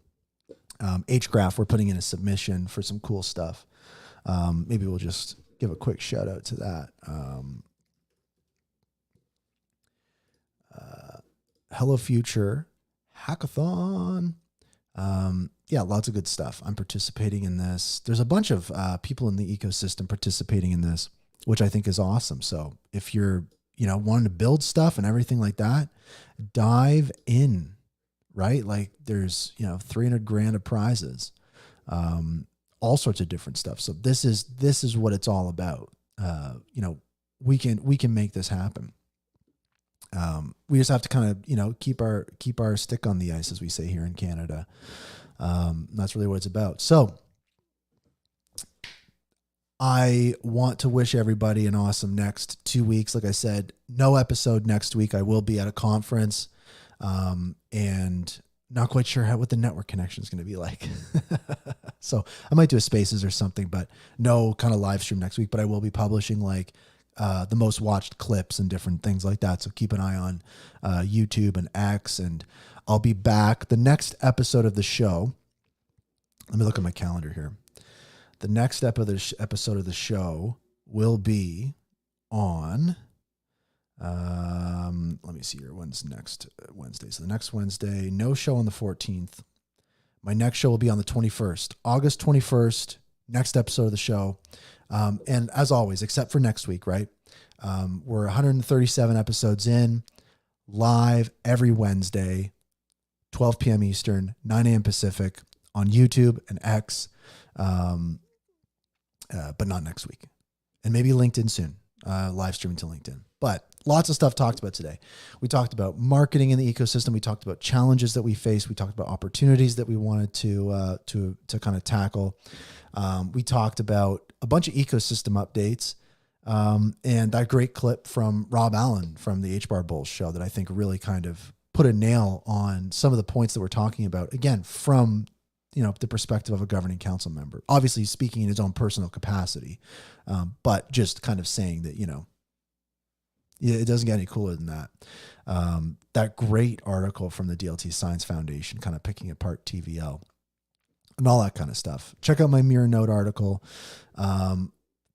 Hgraph, we're putting in a submission for some cool stuff. Maybe we'll just give a quick shout out to that. Hello Future hackathon. Yeah, lots of good stuff. I'm participating in this. There's a bunch of people in the ecosystem participating in this, which I think is awesome. So if you're, wanting to build stuff and everything like that, dive in, right? Like there's, 300 grand of prizes, all sorts of different stuff. So this is what it's all about. We can make this happen. We just have to kind of, keep our stick on the ice, as we say here in Canada. That's really what it's about. So I want to wish everybody an awesome next 2 weeks. Like I said, no episode next week. I will be at a conference, and not quite sure what the network connection is going to be like. So I might do a Spaces or something, but no kind of live stream next week, but I will be publishing the most watched clips and different things like that. So keep an eye on YouTube and X, and I'll be back. The next episode of the show, let me look at my calendar here. The next episode of the show will be on, let me see here. When's next Wednesday? So the next Wednesday, no show on the 14th. My next show will be on the 21st, August 21st, next episode of the show. And as always, except for next week, right? We're 137 episodes in, live every Wednesday, 12 p.m. Eastern, 9 a.m. Pacific on YouTube and X, but not next week. And maybe LinkedIn soon, live streaming to LinkedIn. But lots of stuff talked about today. We talked about marketing in the ecosystem. We talked about challenges that we face. We talked about opportunities that we wanted to kind of tackle. We talked about a bunch of ecosystem updates, and that great clip from Rob Allen from the HBAR Bull show that I think really kind of put a nail on some of the points that we're talking about, again, from the perspective of a governing council member, obviously speaking in his own personal capacity, but just kind of saying that, it doesn't get any cooler than that. That great article from the DLT Science Foundation, kind of picking apart TVL and all that kind of stuff. Check out my Mirror Note article.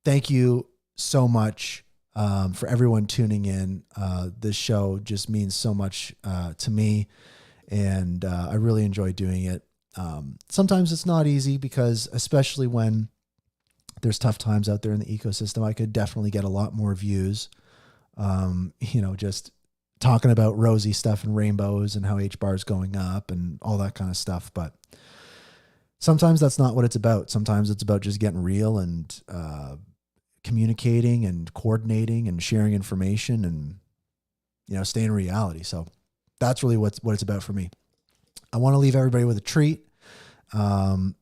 Thank you so much for everyone tuning in. This show just means so much to me, and I really enjoy doing it. Sometimes it's not easy because, especially when there's tough times out there in the ecosystem, I could definitely get a lot more views. Just talking about rosy stuff and rainbows and how HBAR is going up and all that kind of stuff. But sometimes that's not what it's about. Sometimes it's about just getting real and communicating and coordinating and sharing information and, staying in reality. So that's really what it's about for me. I want to leave everybody with a treat. I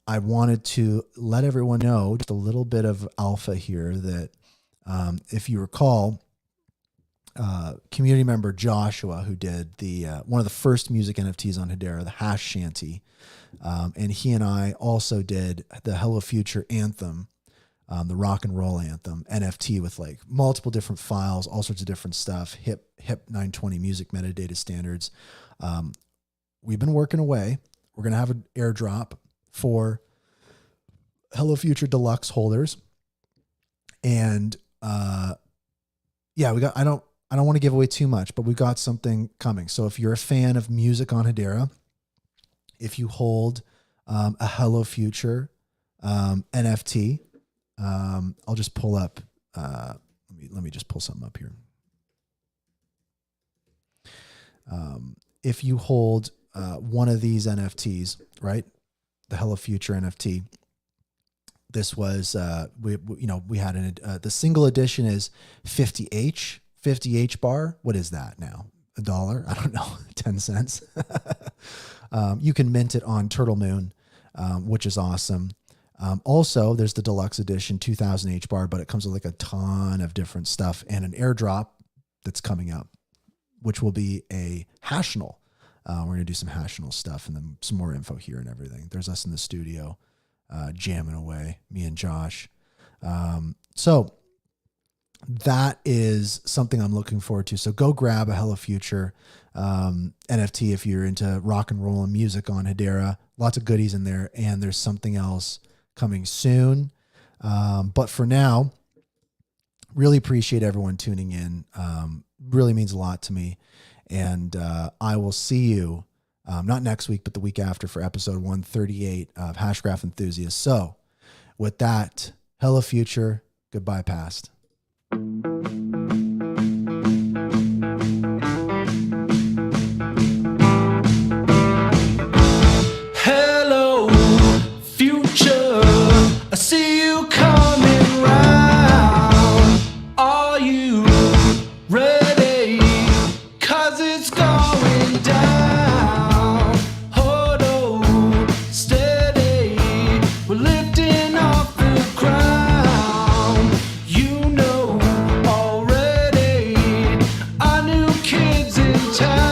wanted to let everyone know just a little bit of alpha here that, if you recall, community member Joshua, who did the one of the first music NFTs on Hedera, the Hash Shanty, and he and I also did the Hello Future anthem, the rock and roll anthem NFT with multiple different files, all sorts of different stuff, hip 920 music metadata standards. We've been working away. We're going to have an airdrop for Hello Future Deluxe holders. And, I don't want to give away too much, but we've got something coming. So if you're a fan of music on Hedera, if you hold a Hello Future NFT, I'll just pull up. Let me just pull something up here. If you hold one of these NFTs, right, the Hello Future NFT, this was we had the single edition is 50 HBAR. What is that now? $1? I don't know. 10 cents. You can mint it on Turtle Moon, which is awesome. Also, there's the deluxe edition 2000 HBAR, but it comes with like a ton of different stuff and an airdrop that's coming up, which will be a Hashnal. We're going to do some Hashnal stuff and then some more info here and everything. There's us in the studio jamming away, me and Josh. So that is something I'm looking forward to. So go grab a Hello Future NFT if you're into rock and roll and music on Hedera. Lots of goodies in there, and there's something else coming soon. But for now, really appreciate everyone tuning in. Really means a lot to me. And I will see you, not next week, but the week after for episode 138 of Hashgraph Enthusiasts. So with that, hello future, goodbye past. Hello, future. I see you coming round. Are you ready? 'Cause it's going down. Hold on, steady. We're lifting off the ground. You know already. Our new kids in town.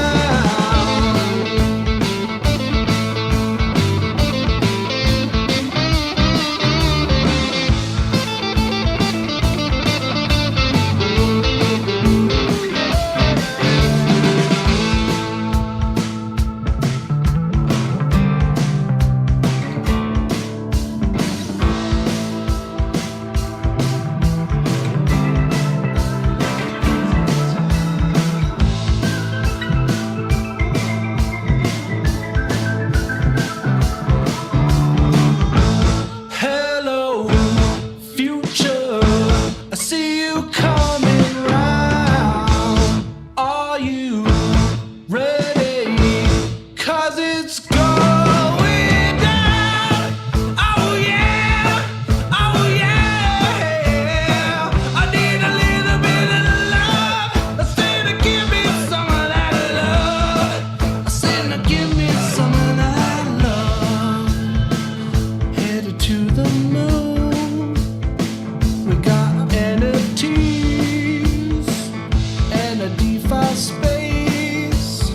Hello, future. I see you coming round. Are you ready? 'Cause it's going down. Oh yeah, oh yeah. I need a little bit of love. I said to give me some of that love. I said to give me some of that love. Headed to the moon. We got NFTs and a DeFi space.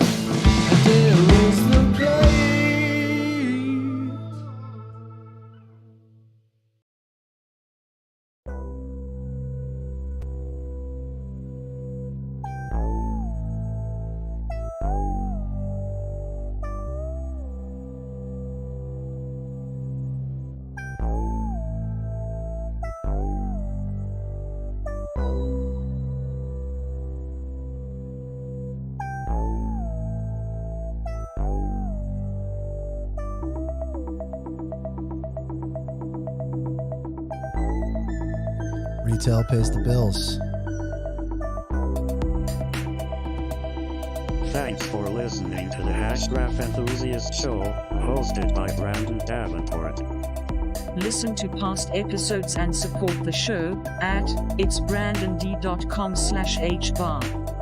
There is the place. Retail pays the bills. Thanks for listening to the Hashgraph Enthusiast Show, hosted by Brandon Davenport. Listen to past episodes and support the show at itsbrandond.com/hbar.